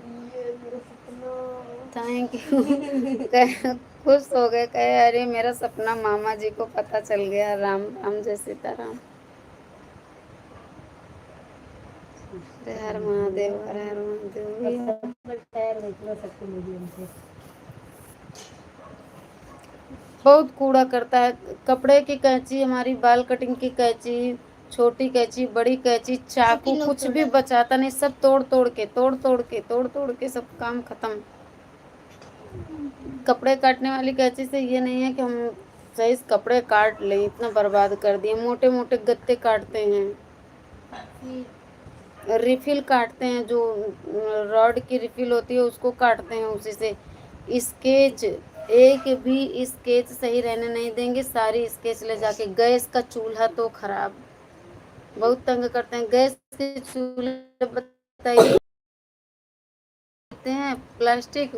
मेरा सपना। Thank you. खुश हो गए, कहे अरे मेरा सपना मामा जी को पता चल गया। राम राम जय सीताराम। हर महादेव, हर हर महादेव। बहुत कूड़ा करता है। कपड़े की कैंची, हमारी बाल कटिंग की कैंची, छोटी कैंची, बड़ी कैंची, चाकू, कुछ भी बचाता नहीं। सब तोड़ तोड़ के सब काम खत्म। कपड़े काटने वाली कैंची से ये नहीं है कि हम सही से कपड़े काट लें, इतना बर्बाद कर दिए। मोटे मोटे गत्ते काटते हैं, रिफिल काटते हैं, जो रॉड की रिफिल होती है उसको काटते हैं उसी से। स्केच, एक भी स्केच सही रहने नहीं देंगे, सारी स्केच ले जाके। गैस का चूल्हा तो खराब, बहुत तंग करते हैं। गैस के चूल्हे बताइए हैं प्लास्टिक,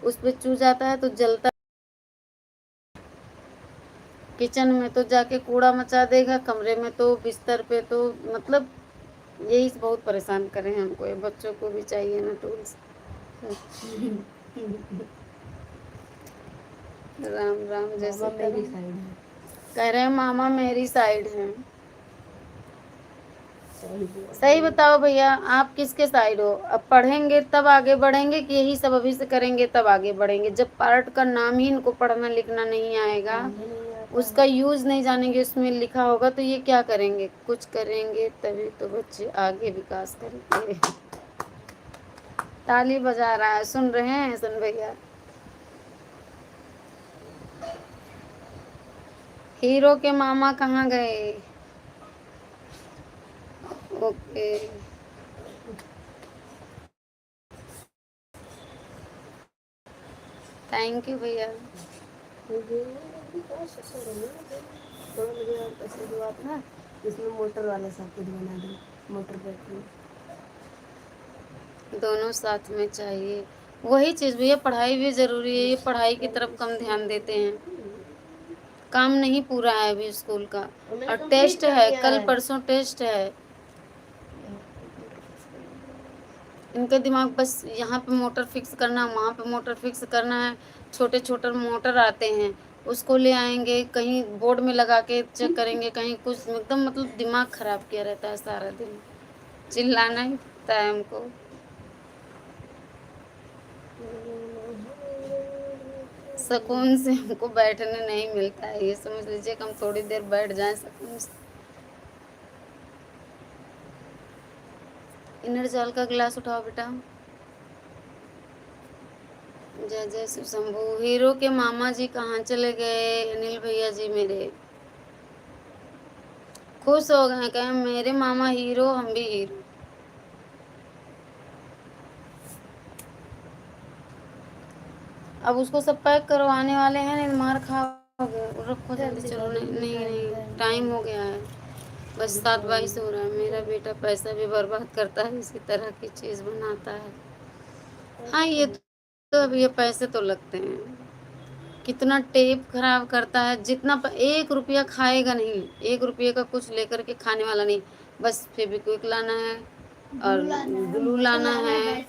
उस पे चू जाता है तो जलता। किचन में तो जाके कूड़ा मचा देगा, कमरे में तो बिस्तर पे तो मतलब यही बहुत परेशान करे हैं हमको। ये बच्चों को भी चाहिए ना टूल्स। राम राम जैसे मेरी साइड है। कह रहे हैं मामा मेरी साइड है। सही बताओ भैया, आप किसके साइड हो? अब पढ़ेंगे तब आगे बढ़ेंगे कि यही सब अभी से करेंगे तब आगे बढ़ेंगे? जब पार्ट का नाम ही इनको पढ़ना लिखना नहीं आएगा, उसका यूज नहीं जानेंगे, उसमें लिखा होगा, तो ये क्या करेंगे? कुछ करेंगे तभी तो बच्चे आगे विकास करेंगे। ताली बजा रहा है, सुन रहे हैं सुन भैया? हीरो के मामा कहाँ गए? ओके, थैंक यू भैया। थोड़ा मुझे और पैसे दो आप ना, इसमें मोटर वाला सब कुछ बना दो, मोटर बैटरी दोनों साथ में चाहिए। वही चीज़ भैया, पढ़ाई भी ज़रूरी है। ये पढ़ाई की तरफ कम ध्यान देते हैं। काम नहीं पूरा है अभी स्कूल का, और टेस्ट है, कल परसों टेस्ट है। इनका दिमाग बस यहाँ पे मोटर फिक्स करना, वहाँ पे मोटर फिक्स करना है। छोटे छोटे मोटर आते हैं, उसको ले आएंगे, कहीं बोर्ड में लगा के चेक करेंगे, कहीं कुछ। एकदम मतलब दिमाग ख़राब किया रहता है सारा दिन। चिल्लाना ही पड़ता है हमको। सुकून से हमको बैठने नहीं मिलता है। ये समझ लीजिए कि हम थोड़ी देर बैठ जाएं सुकून से। इनर जल का गिलास उठाओ बेटा। जय जय शिव शंभू। हीरो के मामा जी कहाँ चले गए? अनिल भैया जी मेरे खुश हो गए, कहे मेरे मामा हीरो, हम भी हीरो। अब उसको सब पैक करवाने वाले हैं, नहीं मार खाओगे। रखो जल्दी, चलो। नहीं नहीं नहीं, टाइम हो गया है, बस 7:22 हो रहा है। मेरा बेटा पैसा भी बर्बाद करता है, इसी तरह की चीज़ बनाता है। हाँ, ये तो अब ये पैसे तो लगते हैं। कितना टेप खराब करता है। जितना 1 रुपया खाएगा नहीं, 1 रुपये का कुछ लेकर के खाने वाला नहीं। बस फेविक्विक लाना है, और ग्लू लाना है,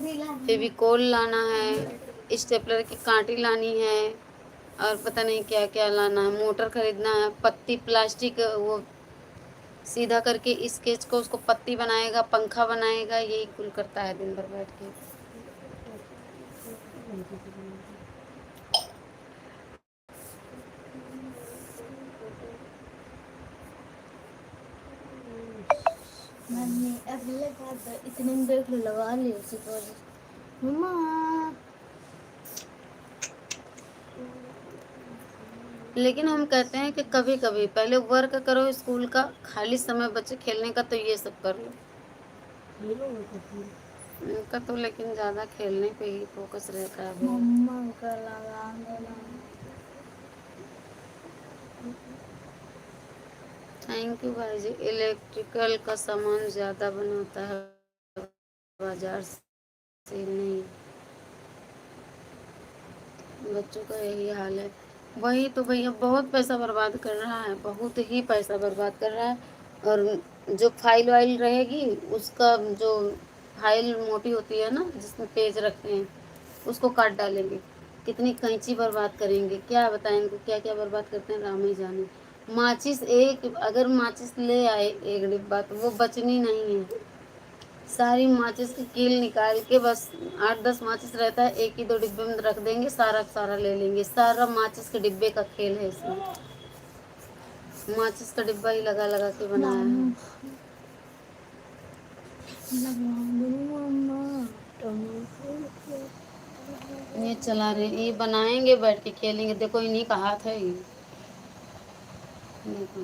फेविकोल लाना है, स्टेपलर की कांटी लानी है, और पता नहीं क्या क्या लाना है। मोटर खरीदना है, पत्ती प्लास्टिक वो सीधा करके स्केच को उसको पत्ती बनाएगा, पंखा बनाएगा, यही कुल करता है दिन भर बैठ के। मैंने अगले बार तो इतने में देख लो, लगा ली उसी को। मम्मा लेकिन हम कहते हैं कि कभी कभी पहले वर्क करो स्कूल का, खाली समय बच्चे खेलने का, तो ये सब कर लो। खेलो करती है। इनका तो लेकिन ज़्यादा खेलने पे ही फोकस रहता है भैया। मम्मा का लगा देना। थैंक यू भाई जी। इलेक्ट्रिकल का सामान ज़्यादा बनाता है बाजार से नहीं, बच्चों का यही हाल है। वही तो भैया बहुत पैसा बर्बाद कर रहा है, बहुत ही पैसा बर्बाद कर रहा है। और जो फाइल वाइल रहेगी उसका जो फाइल मोटी होती है ना जिसमें पेज रखते हैं उसको काट डालेंगे। कितनी कैंची बर्बाद करेंगे, क्या बताएंगे क्या क्या बर्बाद करते हैं राम ही जाने। माचिस एक अगर माचिस ले आए एक डिब्बा तो वो बचनी नहीं है। सारी माचिस की कील निकाल के बस 8-10 माचिस रहता है, एक ही दो डिब्बे में रख देंगे, सारा सारा ले लेंगे। सारा माचिस के डिब्बे का खेल है इसमें। माचिस का डिब्बा ही लगा लगा के बनाया है। लगा दो मम्मा टमाटर। ये चला रहे, ये बनाएंगे बैठ के खेलेंगे। देखो इन्हीं का हाथ है ये, देखो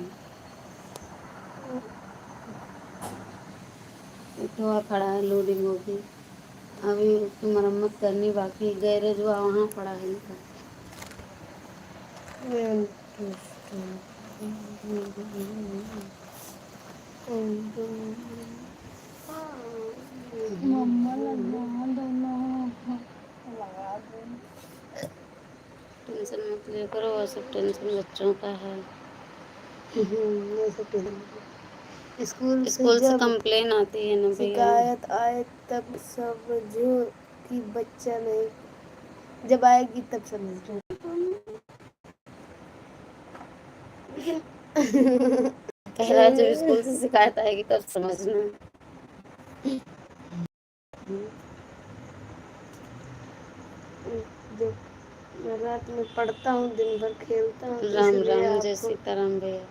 तो खड़ा है लोडिंग होगी। अभी उसकी मरम्मत करनी बाकी है। गैरेज हुआ वहाँ पड़ा है इनका। मम्मा लगा दो ना, लगा दो। टेंशन मत लिया करो, वो सब टेंशन बच्चों का है। ये सब टेंशन। स्कूल से कंप्लेन आती है ना भैया। शिकायत आए तब समझो कि बच्चा नहीं, जब आएगी तब समझो। कह रहा है जब स्कूल से शिकायत आएगी तब समझना। जब मैं रात में पढ़ता हूँ दिन भर खेलता हूँ तो राम इसलिए राम जय आपको सीताराम भैया।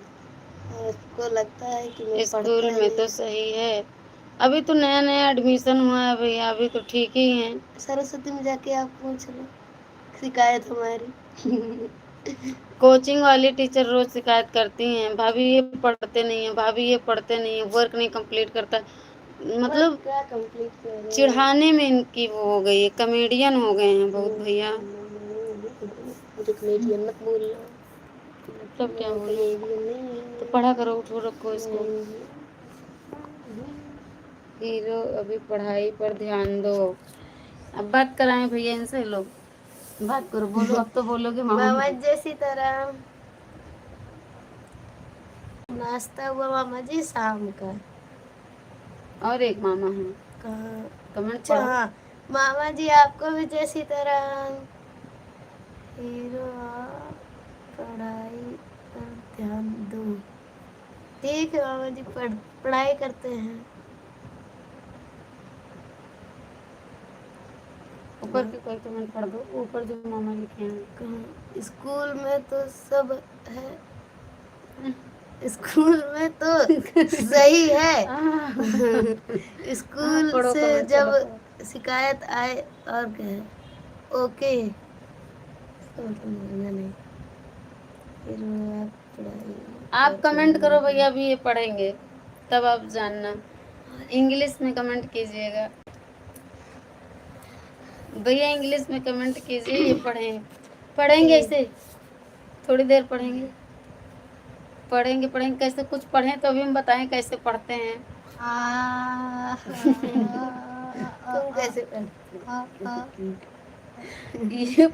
आपको लगता है कि मैं स्कूल पढ़ता में नहीं। तो सही है, अभी तो नया नया एडमिशन हुआ है भैया, अभी तो ठीक ही है। सरस्वती में जाके आप पूछ लो शिकायत हमारी। कोचिंग वाली टीचर रोज शिकायत करती हैं, भाभी ये पढ़ते नहीं है, भाभी ये पढ़ते नहीं है, वर्क नहीं कंप्लीट करता। मतलब क्या कंप्लीट कर रहे हैं? चिढ़ाने में इनकी वो हो गई है, कमेडियन हो गए हैं बहुत भैया। मुझे कमेडियन मत बोलना। मतलब क्या बोलूं, कमेडियन नहीं तो पढ़ा करो, उठो रखो इसको। है। हीरो अभी पढ़ाई पर ध्यान दो। अब बात कराएं भैया इनसे, लोग बात करो, बोलो अब तो बोलोगे मामा। मामा जय सीताराम। नाश्ता हुआ मामा जी शाम का। और एक मामा है, कहाँ? कमेंट अच्छा पढ़ो। हाँ, मामा जी आपको भी जय सीताराम। हीरो पढ़ाई पर ध्यान दो। ठीक है मामा जी, पढ़ाई करते हैं। ऊपर के कोई कमेंट पढ़ दो, ऊपर जो मामा लिखे हैं। कहाँ? स्कूल में तो सब है, स्कूल में तो सही है। स्कूल पढ़ो से कमेंट, जब चलो पढ़ो। शिकायत आए और कहे ओके, नहीं फिर आप पढ़ाई आप करते कमेंट करो हैं। भैया, अभी ये पढ़ेंगे तब आप जानना। इंग्लिश में कमेंट कीजिएगा भैया, इंग्लिश में कमेंट कीजिए, ये पढ़ें पढ़ेंगे ऐसे थोड़ी देर पढ़ेंगे, पढ़ेंगे पढ़ेंगे कैसे कुछ पढ़ें तो अभी हम बताएं कैसे पढ़ते हैं। तुम कैसे पढ़ते? ये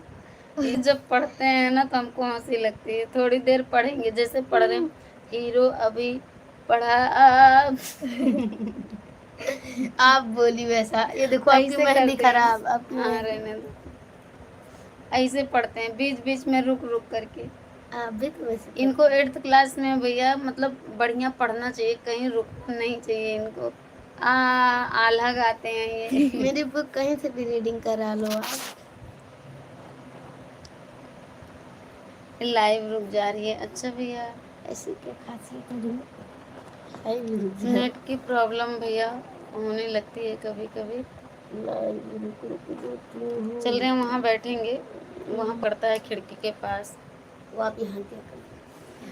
ये जब पढ़ते हैं ना तो हमको हंसी लगती है। थोड़ी देर पढ़ेंगे जैसे पढ़ रहे हैं, हीरो अभी पढ़ा। आप बोली वैसा, ये देखो आपकी ऐसे मेहंदी करते हैं। खराब, आपकी हाँ मेहंदी। रहने दो, ऐसे पढ़ते हैं बीच बीच में रुक रुक करके। आप भी तो वैसे इनको 8th क्लास में भैया मतलब बढ़िया पढ़ना चाहिए, कहीं रुकना नहीं चाहिए इनको। आल्हा गाते हैं ये। मेरी बुक कहीं से भी रीडिंग करा लो आप। लाइव रुक जा रही है, अच्छा भैया। ऐसी क्या खासियत है जो लाइव भी रुक जाए? नेट की प्रॉब्लम भैया होने लगती है कभी कभी। लाइव भी रुक जाती हूँ। चल रहे हैं वहाँ बैठेंगे, वहाँ पड़ता है खिड़की के पास। वो आप यहाँ क्या कर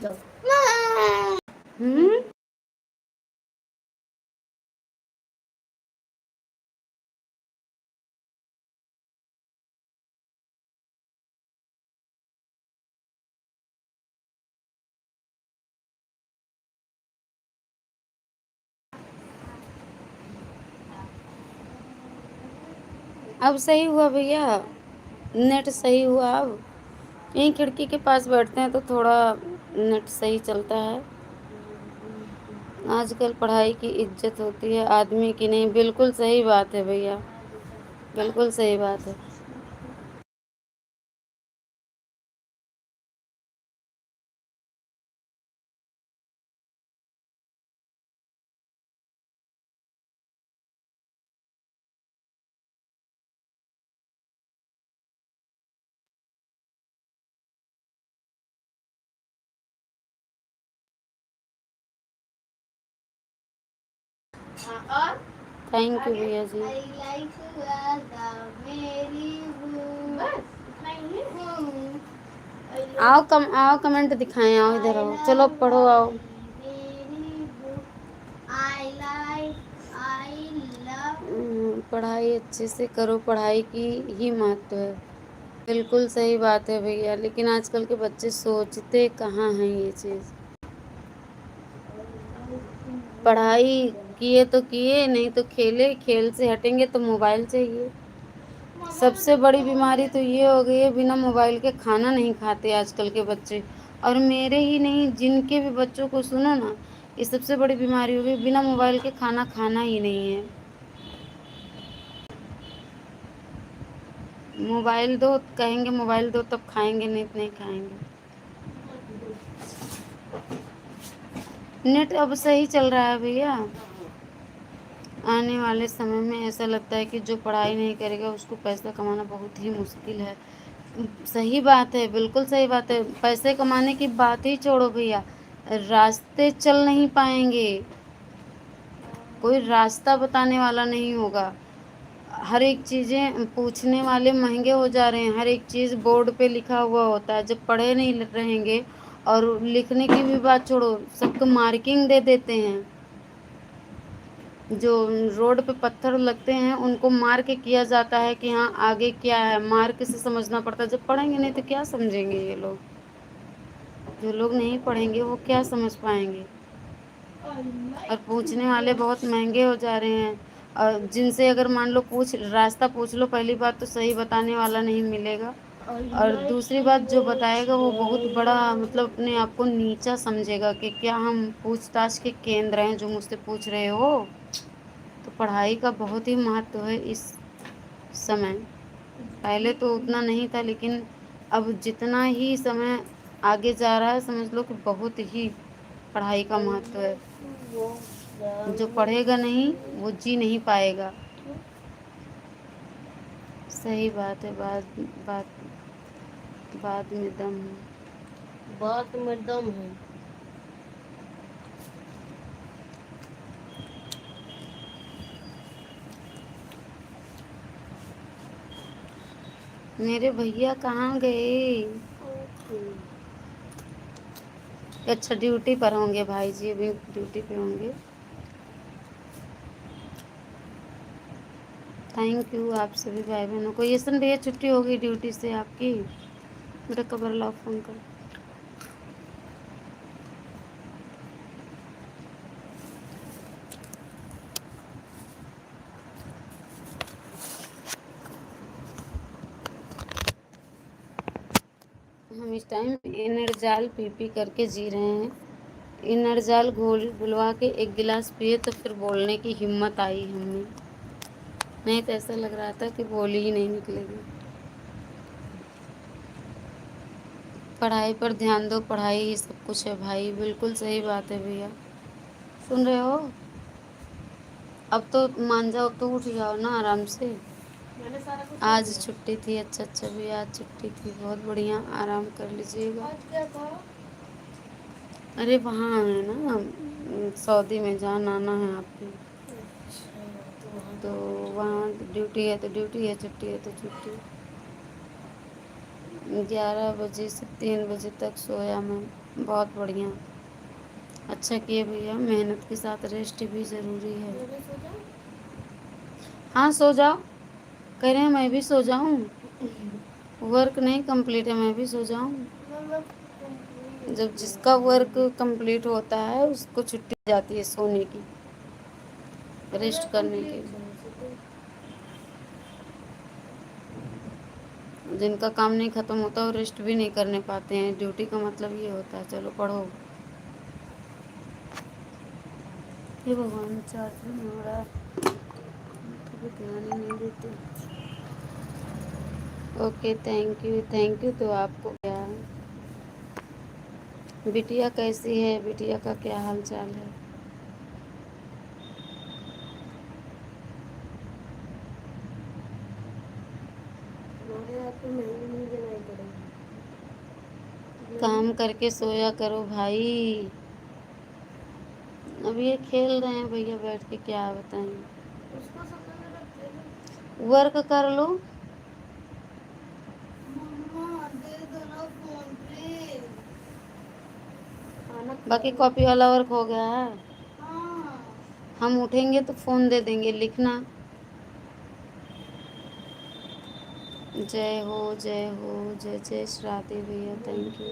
जाओ। हम्म। अब सही हुआ भैया, नेट सही हुआ। अब यहीं खिड़की के पास बैठते हैं तो थोड़ा नेट सही चलता है। आजकल पढ़ाई की इज्जत होती है, आदमी की नहीं। बिल्कुल सही बात है भैया, बिल्कुल सही बात है। और थैंक यू भैया जी। I like Radha, मेरी बू। बस इतना ही है। आओ कमेंट दिखाएं, आओ इधर आओ, चलो पढ़ो आओ। मेरी बू। I like, I love। पढ़ाई अच्छे से करो, पढ़ाई की ही महत्व है। बिल्कुल सही बात है भैया, लेकिन आजकल के बच्चे सोचते कहाँ हैं ये चीज़। पढ़ाई किए तो किए, नहीं तो खेले, खेल से हटेंगे तो मोबाइल चाहिए। सबसे बड़ी बीमारी तो ये हो गई है, बिना मोबाइल के खाना नहीं खाते आजकल के बच्चे। और मेरे ही नहीं, जिनके भी बच्चों को सुनो ना, ये सबसे बड़ी बीमारी हो गई, बिना मोबाइल के खाना खाना ही नहीं है। मोबाइल दो कहेंगे, मोबाइल दो तब खाएंगे, नहीं तो नहीं खाएंगे। नेट अब सही चल रहा है भैया। आने वाले समय में ऐसा लगता है कि जो पढ़ाई नहीं करेगा उसको पैसा कमाना बहुत ही मुश्किल है। सही बात है, बिल्कुल सही बात है। पैसे कमाने की बात ही छोड़ो भैया, रास्ते चल नहीं पाएंगे, कोई रास्ता बताने वाला नहीं होगा। हर एक चीज़ें पूछने वाले महंगे हो जा रहे हैं, हर एक चीज़ बोर्ड पे लिखा हुआ होता है। जब पढ़े नहीं रहेंगे, और लिखने की भी बात छोड़ो, सबको मार्किंग दे देते हैं। जो रोड पे पत्थर लगते हैं उनको मार्क किया जाता है कि हाँ आगे क्या है, मार्क से समझना पड़ता है। जब पढ़ेंगे नहीं तो क्या समझेंगे ये लोग। जो लोग नहीं पढ़ेंगे वो क्या समझ पाएंगे। और पूछने वाले बहुत महंगे हो जा रहे हैं, और जिनसे अगर मान लो रास्ता पूछ लो, पहली बात तो सही बताने वाला नहीं मिलेगा, और दूसरी बात जो बताएगा वो बहुत बड़ा, मतलब अपने आप को नीचा समझेगा कि क्या हम पूछताछ के केंद्र हैं जो मुझसे पूछ रहे हो। तो पढ़ाई का बहुत ही महत्व है इस समय। पहले तो उतना नहीं था, लेकिन अब जितना ही समय आगे जा रहा है, समझ लो कि बहुत ही पढ़ाई का महत्व है। जो पढ़ेगा नहीं वो जी नहीं पाएगा। सही बात है, बात बात बात में दम है। बात में दम है। मेरे भैया कहाँ गए? अच्छा, ड्यूटी पर होंगे भाई जी, अभी ड्यूटी पे होंगे। थैंक यू आप सभी भाई बहनों को। यशन भैया छुट्टी हो गई ड्यूटी से आपकी? मेरा कबर लाओ, फ़ोन कर। हम इस टाइम एनर्जाल पी करके जी रहे हैं। एनर्जाल घोल बुलवा के एक गिलास पिए तो फिर बोलने की हिम्मत आई हमें, नहीं तो ऐसा लग रहा था कि बोली ही नहीं निकलेगी। पढ़ाई पर ध्यान दो, पढ़ाई ही सब कुछ है भाई। बिल्कुल सही बात है भैया, सुन रहे हो? अब तो मान जाओ, तो उठ जाओ ना आराम से। आज छुट्टी थी। अच्छा भैया, आज छुट्टी थी, बहुत बढ़िया, आराम कर लीजिएगा। अरे वहाँ है ना, सऊदी में जहाँ नाना है आपकी, तो वहाँ ड्यूटी है तो ड्यूटी है, छुट्टी है तो छुट्टी। 11 बजे से 3 बजे तक सोया मैं, बहुत बढ़िया। अच्छा किए भैया, मेहनत के साथ रेस्ट भी ज़रूरी है। हाँ सो जाओ, कह रहे हैं मैं भी सो जाऊँ। वर्क नहीं कंप्लीट है, मैं भी सो जाऊँ। जब जिसका वर्क कंप्लीट होता है उसको छुट्टी जाती है सोने की, रेस्ट करने की। जिनका काम नहीं ख़त्म होता वो रेस्ट भी नहीं करने पाते हैं। ड्यूटी का मतलब ये होता है। चलो पढ़ो। हे भगवान, चार्ज भी नहीं हो रहा है, कभी ध्यान ही नहीं देते। Okay, thank you. तो आपको क्या, बिटिया कैसी है? बिटिया का क्या हाल चाल है? हमारे यहाँ पे महंगी नहीं जलाई पड़ेगी। काम करके सोया करो भाई। अब ये खेल रहे हैं भैया बैठ के, क्या बताएं। उसको समय में रखते हैं। वर्क कर लो। मम्मा दे दो ना फोन प्लीज। खाना बाकी खिलाओ। कॉपी वाला वर्क हो गया है। हाँ हम उठेंगे तो फ़ोन दे देंगे, लिखना। जय हो जय हो, जय जय श्राद्धे भैया, थैंक यू।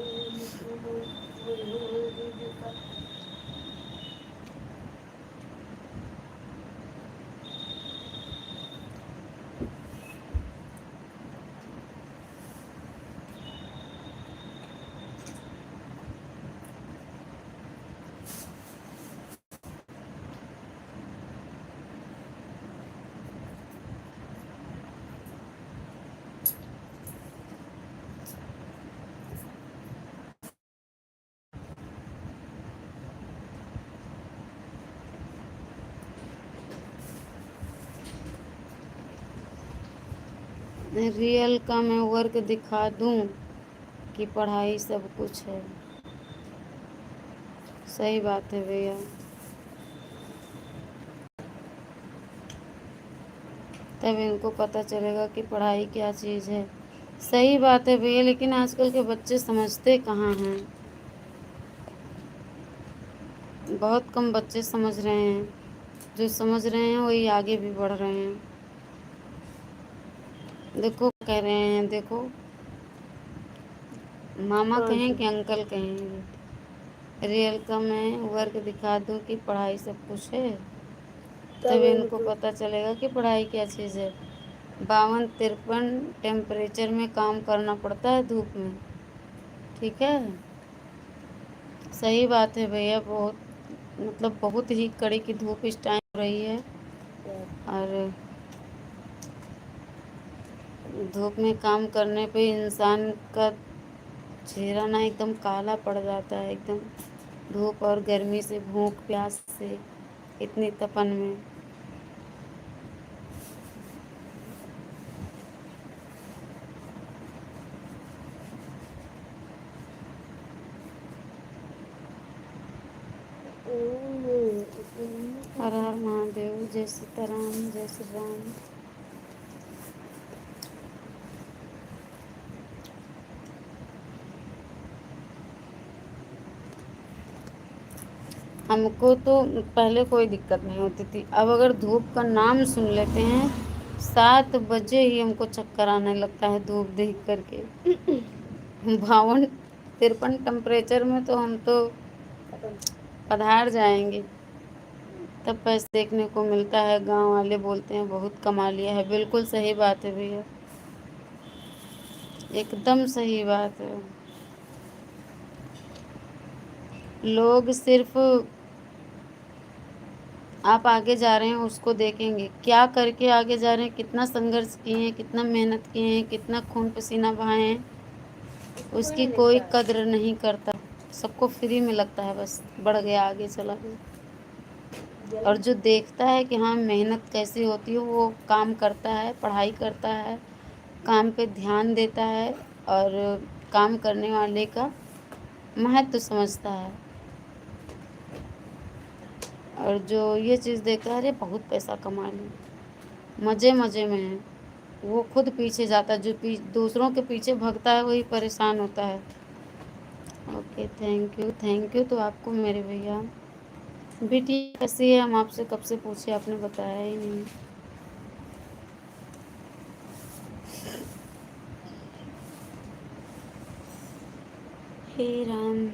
रियल का मैं वर्क दिखा दूं कि पढ़ाई सब कुछ है। सही बात है भैया। तब इनको पता चलेगा कि पढ़ाई क्या चीज़ है। सही बात है भैया, लेकिन आजकल के बच्चे समझते कहाँ हैं। बहुत कम बच्चे समझ रहे हैं। जो समझ रहे हैं वही आगे भी बढ़ रहे हैं। देखो कह रहे हैं, देखो मामा हाँ कहें जी। कि अंकल कहें, रियल का मैं वर्क दिखा दूं कि पढ़ाई सब कुछ है। तब इनको पता चलेगा कि पढ़ाई क्या चीज़ है। 52-53 टेम्परेचर में काम करना पड़ता है धूप में। ठीक है, सही बात है भैया। बहुत मतलब बहुत ही कड़ी की धूप इस टाइम हो रही है। और धूप में काम करने पे इंसान का चेहरा ना एकदम काला पड़ जाता है, एकदम धूप और गर्मी से, भूख प्यास से, इतनी तपन में। हर हर महादेव, जय सीताराम, जय श्री राम। हमको तो पहले कोई दिक्कत नहीं होती थी, अब अगर धूप का नाम सुन लेते हैं 7 बजे ही हमको चक्कर आने लगता है धूप देख करके। 52-53 टेम्परेचर में तो हम तो पधार जाएंगे। तब पैसे देखने को मिलता है। गांव वाले बोलते हैं बहुत कमा लिया है। बिल्कुल सही बात है भैया, एकदम सही बात है। लोग सिर्फ आप आगे जा रहे हैं उसको देखेंगे, क्या करके आगे जा रहे हैं, कितना संघर्ष किए हैं, कितना मेहनत किए हैं, कितना खून पसीना बहाए हैं, उसकी कोई कद्र नहीं करता। सबको फ्री में लगता है, बस बढ़ गया आगे चला गया। और जो देखता है कि हाँ मेहनत कैसी होती है, वो काम करता है, पढ़ाई करता है, काम पे ध्यान देता है और काम करने वाले का महत्व समझता है। और जो ये चीज़ देखता है अरे बहुत पैसा कमा लिया, मज़े मज़े में है, वो खुद पीछे जाता है। जो दूसरों के पीछे भागता है वही परेशान होता है। Okay, thank you. तो आपको मेरे भैया। बेटी कैसी है? हम आपसे कब से पूछे, आपने बताया ही नहीं। हे राम।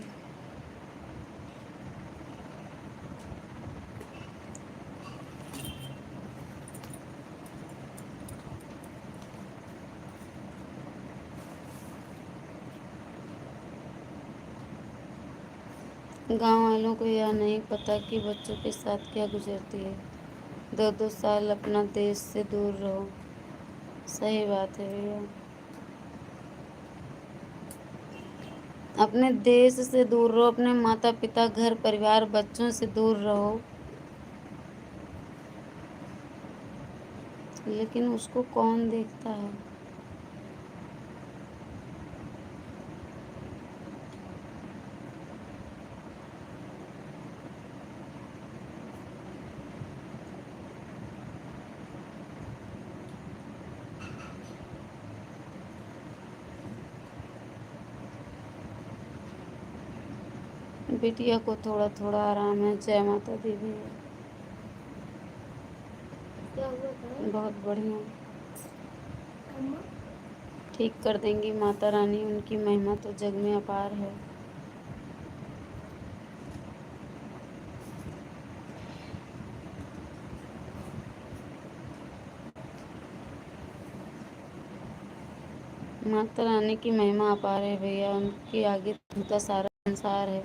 गांव वालों को यह नहीं पता कि बच्चों के साथ क्या गुजरती है। 2-2 साल अपना देश से दूर रहो। सही बात है भैया। अपने देश से दूर रहो, अपने माता पिता, घर परिवार, बच्चों से दूर रहो, लेकिन उसको कौन देखता है। बिटिया को थोड़ा थोड़ा आराम है। जय माता दी भैया। क्या हुआ था? बहुत बढ़िया। अम्मा ठीक कर देंगी माता रानी, उनकी महिमा तो जग में अपार है। माता रानी की महिमा अपार है भैया, उनके आगे झुकता सारा संसार है।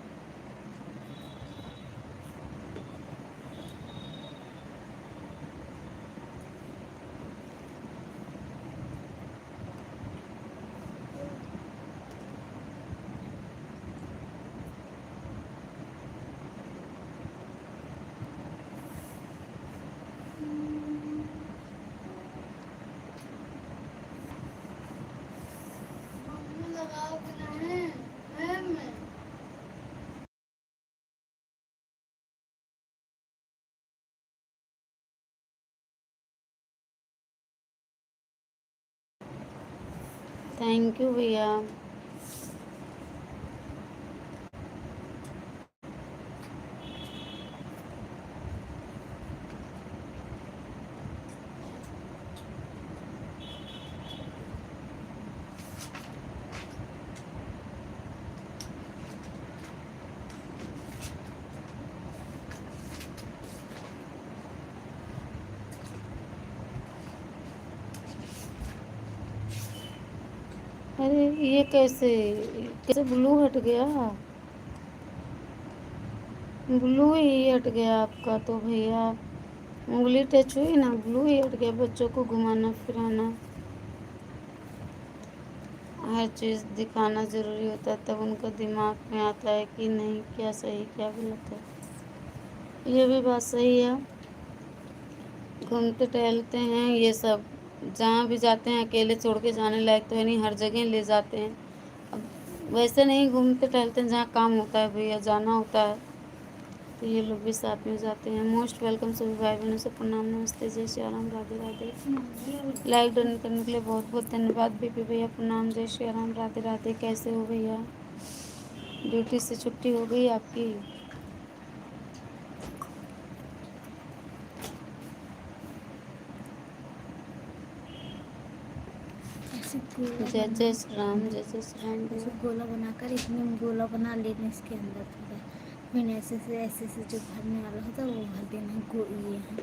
लगाओ कि नहीं मैं थैंक यू भैया। अरे ये कैसे कैसे ब्लू हट गया। ब्लू ही हट गया आपका तो भैया। उंगली टच हुई ना, ब्लू ही हट गया। बच्चों को घुमाना फिराना, हर चीज़ दिखाना ज़रूरी होता है, तब उनका दिमाग में आता है कि नहीं क्या सही क्या गलत है। ये भी बात सही है। घूमते टहलते हैं ये सब, जहाँ भी जाते हैं अकेले छोड़ के जाने लायक तो है नहीं, हर जगह ले जाते हैं। अब वैसे नहीं घूमते टहलते हैं, जहाँ काम होता है भैया जाना होता है, तो ये लोग भी साथ में जाते हैं। मोस्ट वेलकम सभी भाई बहनों से प्रणाम, नमस्ते, जय श्री राम, राधे राधे। लाइक डन करने के लिए बहुत बहुत धन्यवाद। बीपी भैया प्रणाम, जय श्री राम, राधे राधे। कैसे हो भैया? ड्यूटी से छुट्टी हो गई आपकी? ऐसे गोला जय जय बना श्री राम, जय जय श्री राम ऐसे भैया। गोला बनाकर इसमें गोला बना लेना इसके अंदर थोड़ा, फिर ऐसे से जो भरने वाला होता है वो भर देना ये है।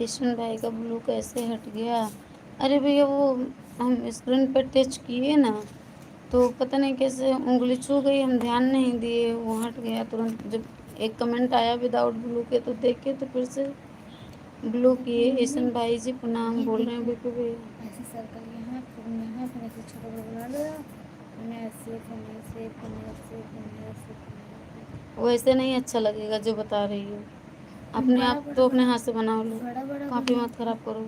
ईशन भाई का ब्लू कैसे हट गया? अरे भैया वो हम स्क्रीन पर टच किए ना, तो पता नहीं कैसे उंगली छू गई, हम ध्यान नहीं दिए, वो हट गया तुरंत। जब एक कमेंट आया विदाउट ब्लू के तो देखे तो फिर से ब्लू किए। ईशन भाई जी प्रणाम ये बोल रहे हैं देखो बीपी भैया। ऐसे सर्कल यहाँ फिर ऐसे छोटा बड़ा बना लो, फिर ऐसे फिर ऐसे फिर ऐसे फिर ऐसे वैसे नहीं अच्छा लगेगा जो बता रही हो। अपने बड़ा आप बड़ा तो अपने बना, हाथ से बना लो, बड़ा बड़ा कॉपी बना। मत खराब करो।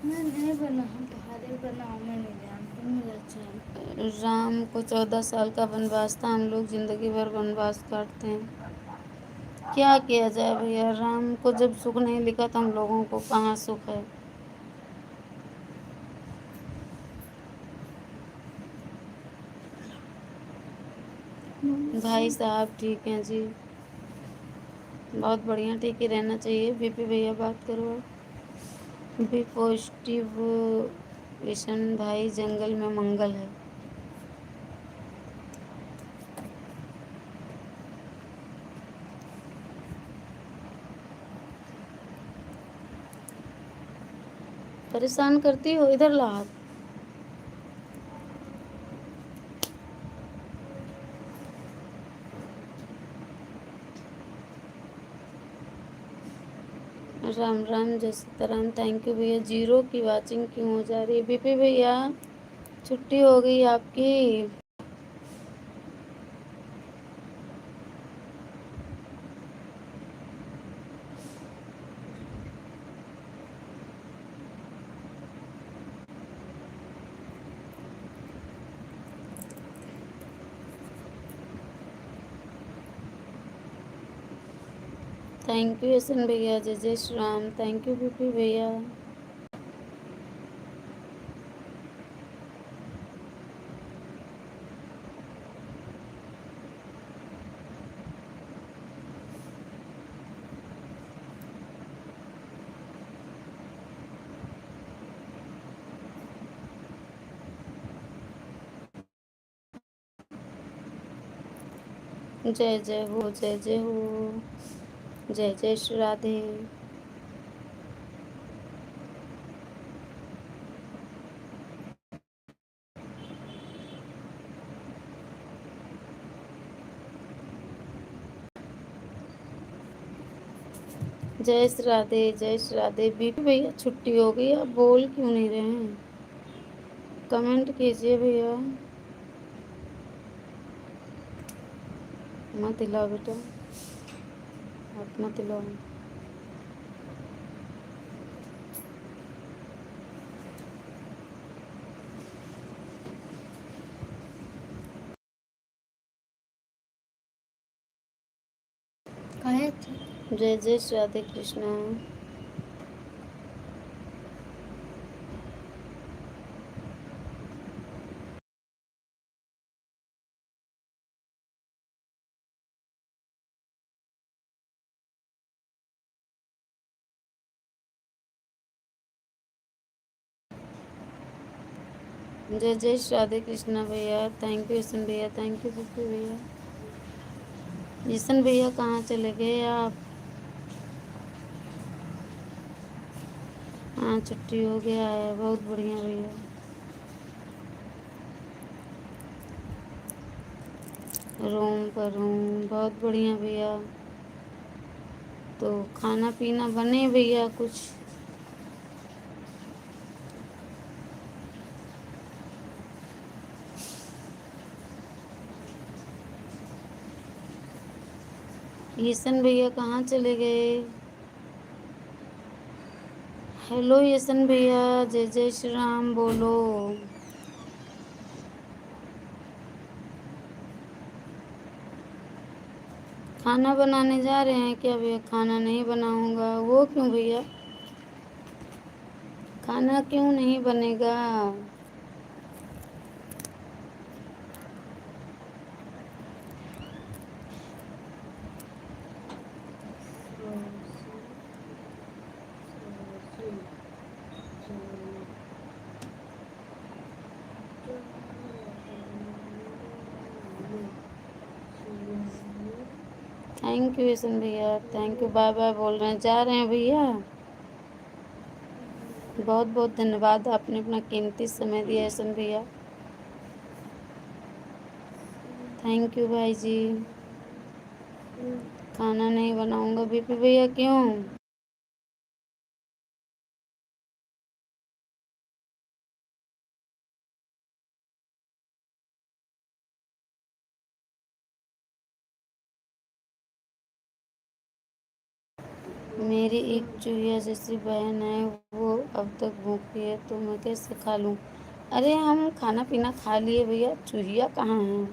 मैं नहीं बना, हम पहाड़ी बनाओ, मैं नहीं जानती, मुझे अच्छा है। राम को 14 साल का वनवास था, हम लोग जिंदगी भर वनवास काटते हैं। क्या किया जाए भैया, राम को जब सुख नहीं लिखा तो हम लोगों को कहाँ सुख है। भाई साहब ठीक हैं जी, बहुत बढ़िया, ठीक ही रहना चाहिए। बीपी भैया बात करो। बी पॉजिटिव विशन भाई, जंगल में मंगल है। परेशान करती हो, इधर ला हाथ। राम राम, जय सीताराम। थैंक यू भैया। 0 की वाचिंग क्यों हो जा रही है? बीपी भैया छुट्टी हो गई आपकी। थैंक यू यशन भैया, जय जय Shri Ram. Thank you BP भैया। जय जय हो, जय जय हो, जय जय श्री राधे। जय श्री राधे, जय श्री राधे। बीपी भैया छुट्टी हो गई, आप बोल क्यों नहीं रहे हैं? कमेंट कीजिए भैया। मत हिलाओ बेटा, हाथ मत हिलाओ। कहे थे जय जय श्री राधे कृष्णा। जय जय श्री राधे कृष्णा भैया। थैंक यू यशन भैया, थैंक यू बीपी भैया। यशन भैया कहाँ चले गए आप? हाँ छुट्टी हो गया है, बहुत बढ़िया भैया। रूम पर हूँ, बहुत बढ़िया भैया। तो खाना पीना बने भैया कुछ? यशन भैया कहाँ चले गए? हेलो यशन भैया, जय जय श्री राम बोलो। खाना बनाने जा रहे हैं क्या भैया? खाना नहीं बनाऊंगा। वो क्यों भैया? खाना क्यों नहीं बनेगा? थैंक यू यशन भैया, थैंक यू। बाय बाय बोल रहे हैं, जा रहे हैं भैया। बहुत बहुत धन्यवाद, आपने अपना कीमती समय दिया यशन भैया। थैंक यू भाई जी। खाना नहीं बनाऊंगा बीपी भैया, क्यों? मेरी एक चूहिया जैसी बहन है, वो अब तक भूखी है, तो मैं कैसे खा लूं? अरे हम खाना पीना खा लिए भैया, चूहिया कहाँ है?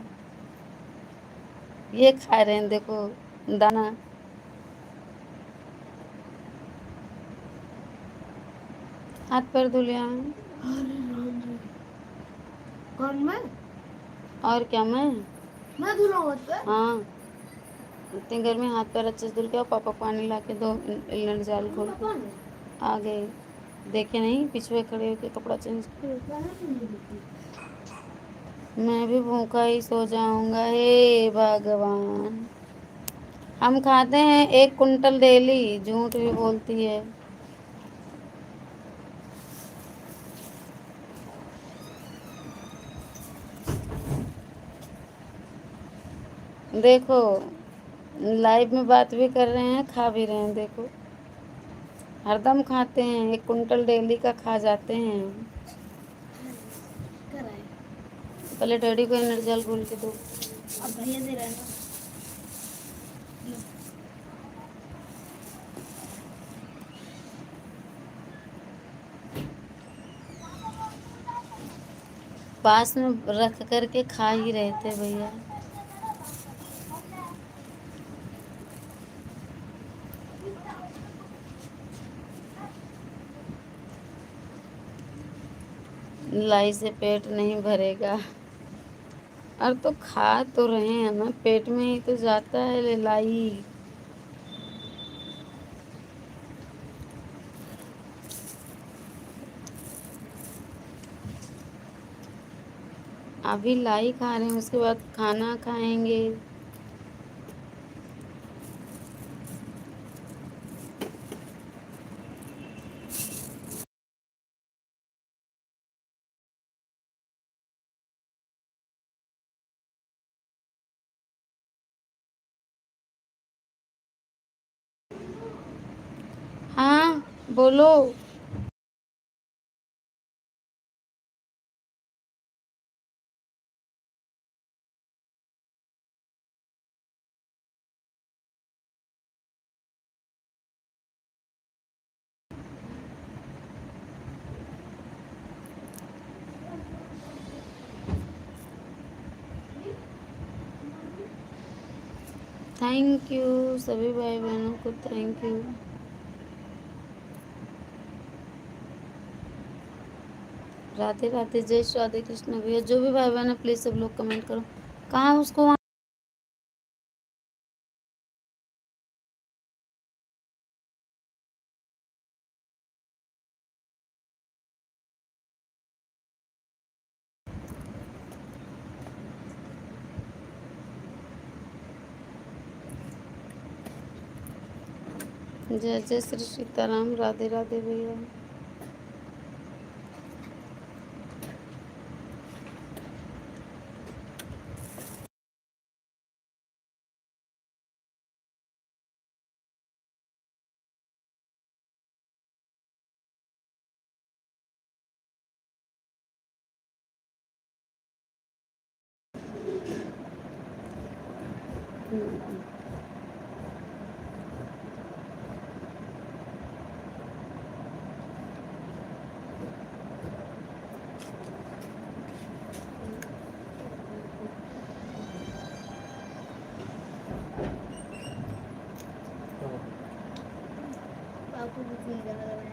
ये खा रहे हैं देखो दाना। हाथ पैर धो लिया। अरे राम जी, कौन मैं और क्या मैं? धुला हाथ पे? हाँ, इतनी गर्मी, हाथ पैर अच्छे से धुल के आओ। पापा पानी ला के दो, इलन जाल खोल के आ गए। देखे नहीं, पिछवे खड़े होके कपड़ा चेंज किए। मैं भी भूखा ही सो जाऊंगा, हे भगवान। हम खाते हैं 1 कुंटल डेली, झूठ भी बोलती है। देखो लाइव में बात भी कर रहे हैं, खा भी रहे हैं, देखो। हरदम खाते हैं, 1 कुंटल डेली का खा जाते हैं। कराए पहले डैडी को एनर्जल घोल के दो। अब भैया दे रहे हैं ना। पास में रख कर के खा ही रहे थे भैया। लाई से पेट नहीं भरेगा। और तो खा तो रहे हैं ना, पेट में ही तो जाता है लाई। अभी लाई खा रहे हैं, उसके बाद खाना खाएंगे। हाँ बोलो। थैंक यू सभी भाई बहनों को, थैंक यू। राधे राधे, जय श्री राधे कृष्ण। भैया जो भी भाई बहन है प्लीज सब लोग कमेंट करो। कहाँ उसको वहाँ जय जय श्री सीताराम, राधे राधे भैया। आपको कुछ नहीं करना है।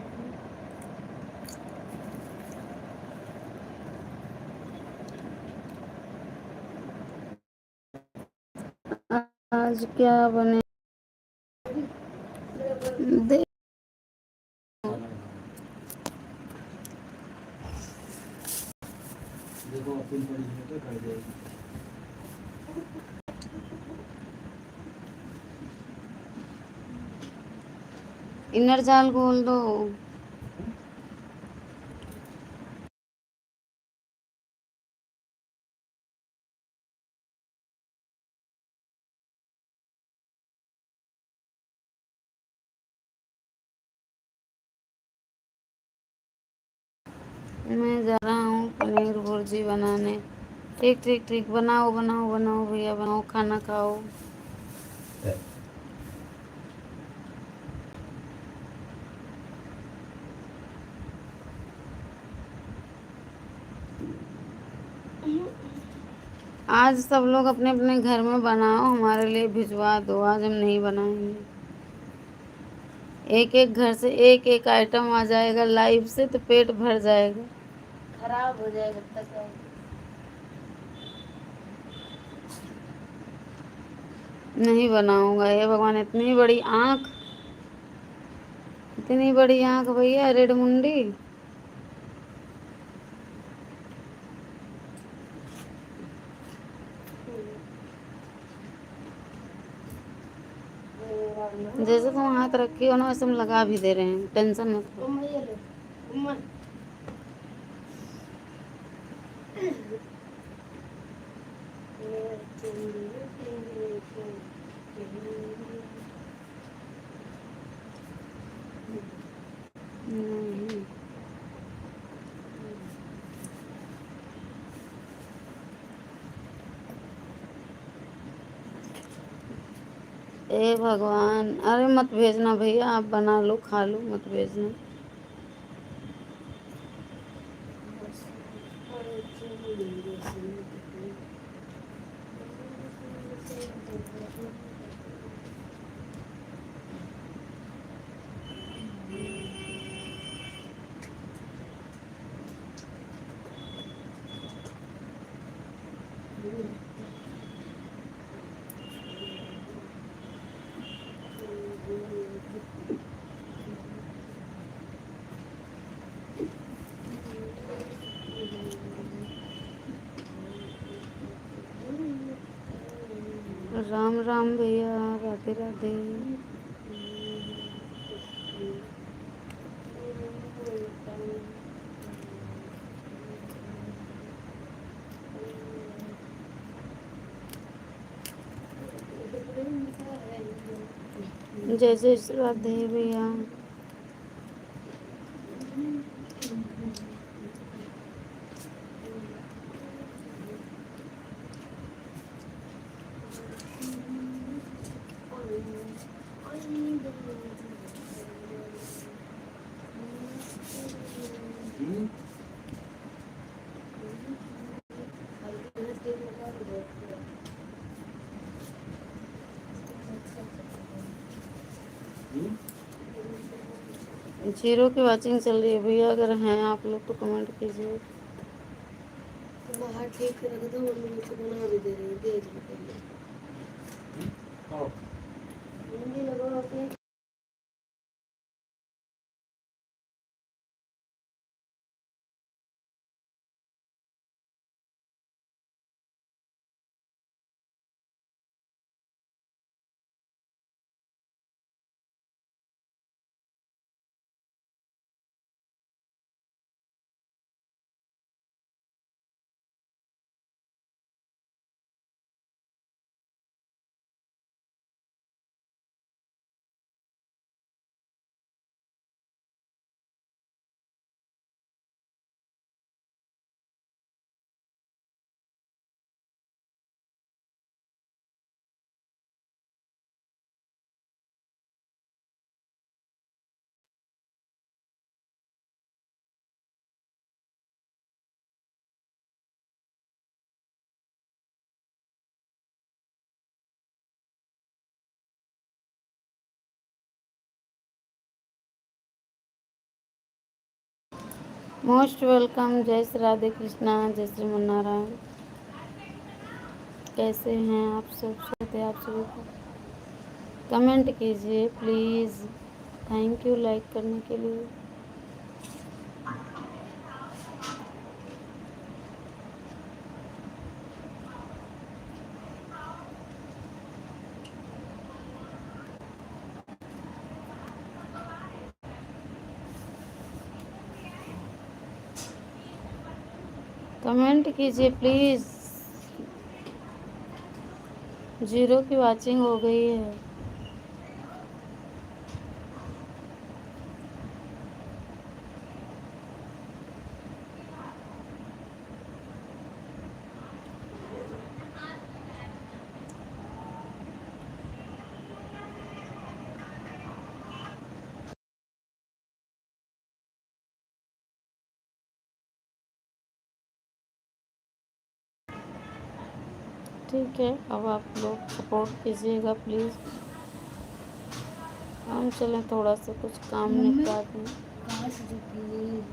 आज क्या बने दे। इनर जाल खोल दो। मैं जा रहा हूँ पनीर भुर्जी बनाने। ठीक ठीक ठीक, बनाओ बनाओ बनाओ भैया, बनाओ, खाना खाओ। आज सब लोग अपने अपने घर में बनाओ, हमारे लिए भिजवा दो, आज हम नहीं बनाएंगे। एक एक घर से एक एक आइटम आ जाएगा लाइव से तो पेट भर जाएगा। खराब हो जाएगा तक। नहीं बनाऊंगा, हे भगवान, इतनी बड़ी आंख, इतनी बड़ी आंख भैया, रेड मुंडी। जैसे तुम हाथ रखी हो ना वैसे हम लगा भी दे रहे हैं, टेंशन मत लो। हे भगवान, अरे मत भेजना भैया, आप बना लो खा लो, मत भेजना। राम राम भैया, राधे राधे। जय जय श्री राधे भैया। जीरो की वाचिंग चल रही है भैया, अगर हैं आप लोग तो कमेंट कीजिए। बाहर ठीक रख दो, मम्मी मुझे बना भी दे रही है, देख लो पहले। मेहंदी लगाओ अपने। Most welcome. जय श्री राधे कृष्णा, जय श्री मन्नारायण। कैसे हैं आप सब? स्वागत है आप सभी को। कमेंट कीजिए प्लीज़। थैंक यू लाइक करने के लिए। कमेंट कीजिए प्लीज़। जीरो की वाचिंग हो गई है। ठीक है, अब आप लोग सपोर्ट कीजिएगा प्लीज़। हम चलें थोड़ा सा कुछ काम निपटा दें। काश जो प्लीज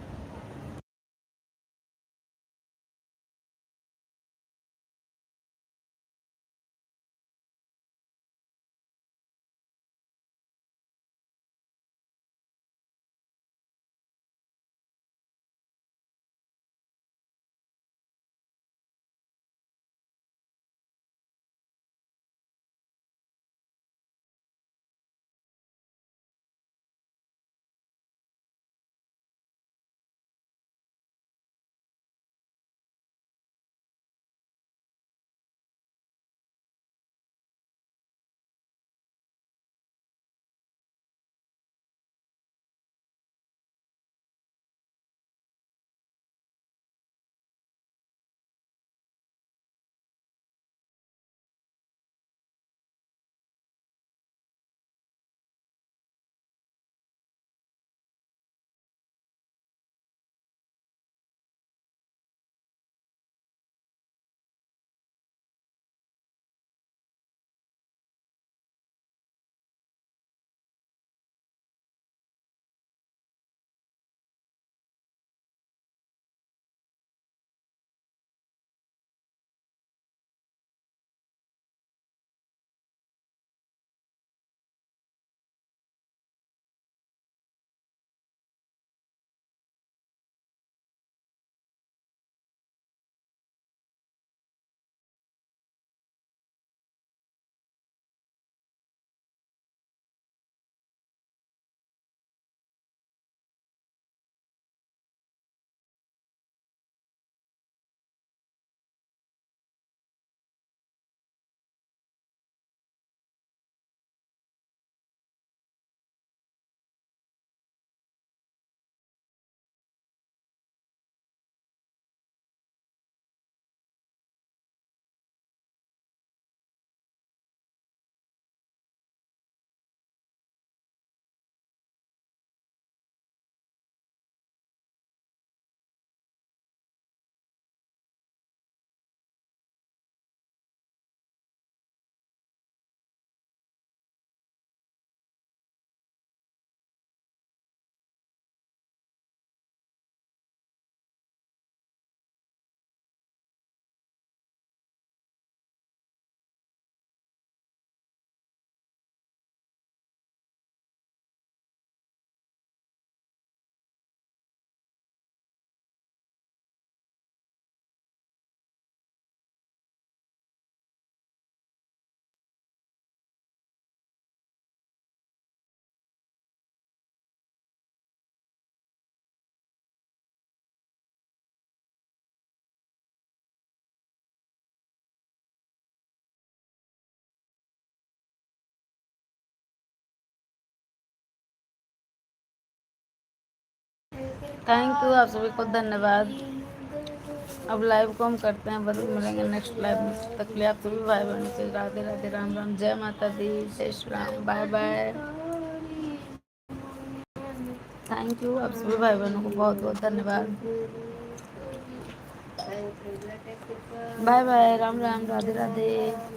थैंक यू, आप सभी को धन्यवाद। अब लाइव को हम करते हैं बंद, मिलेंगे नेक्स्ट लाइव में। तब तक के लिए आप सभी भाई बहनों से राधे राधे, राम राम, जय माता दी, जय Shri Ram, bye bye. Thank you, आप सभी भाई बहनों को बहुत बहुत धन्यवाद। Bye bye, Ram Ram, Radhe Radhe.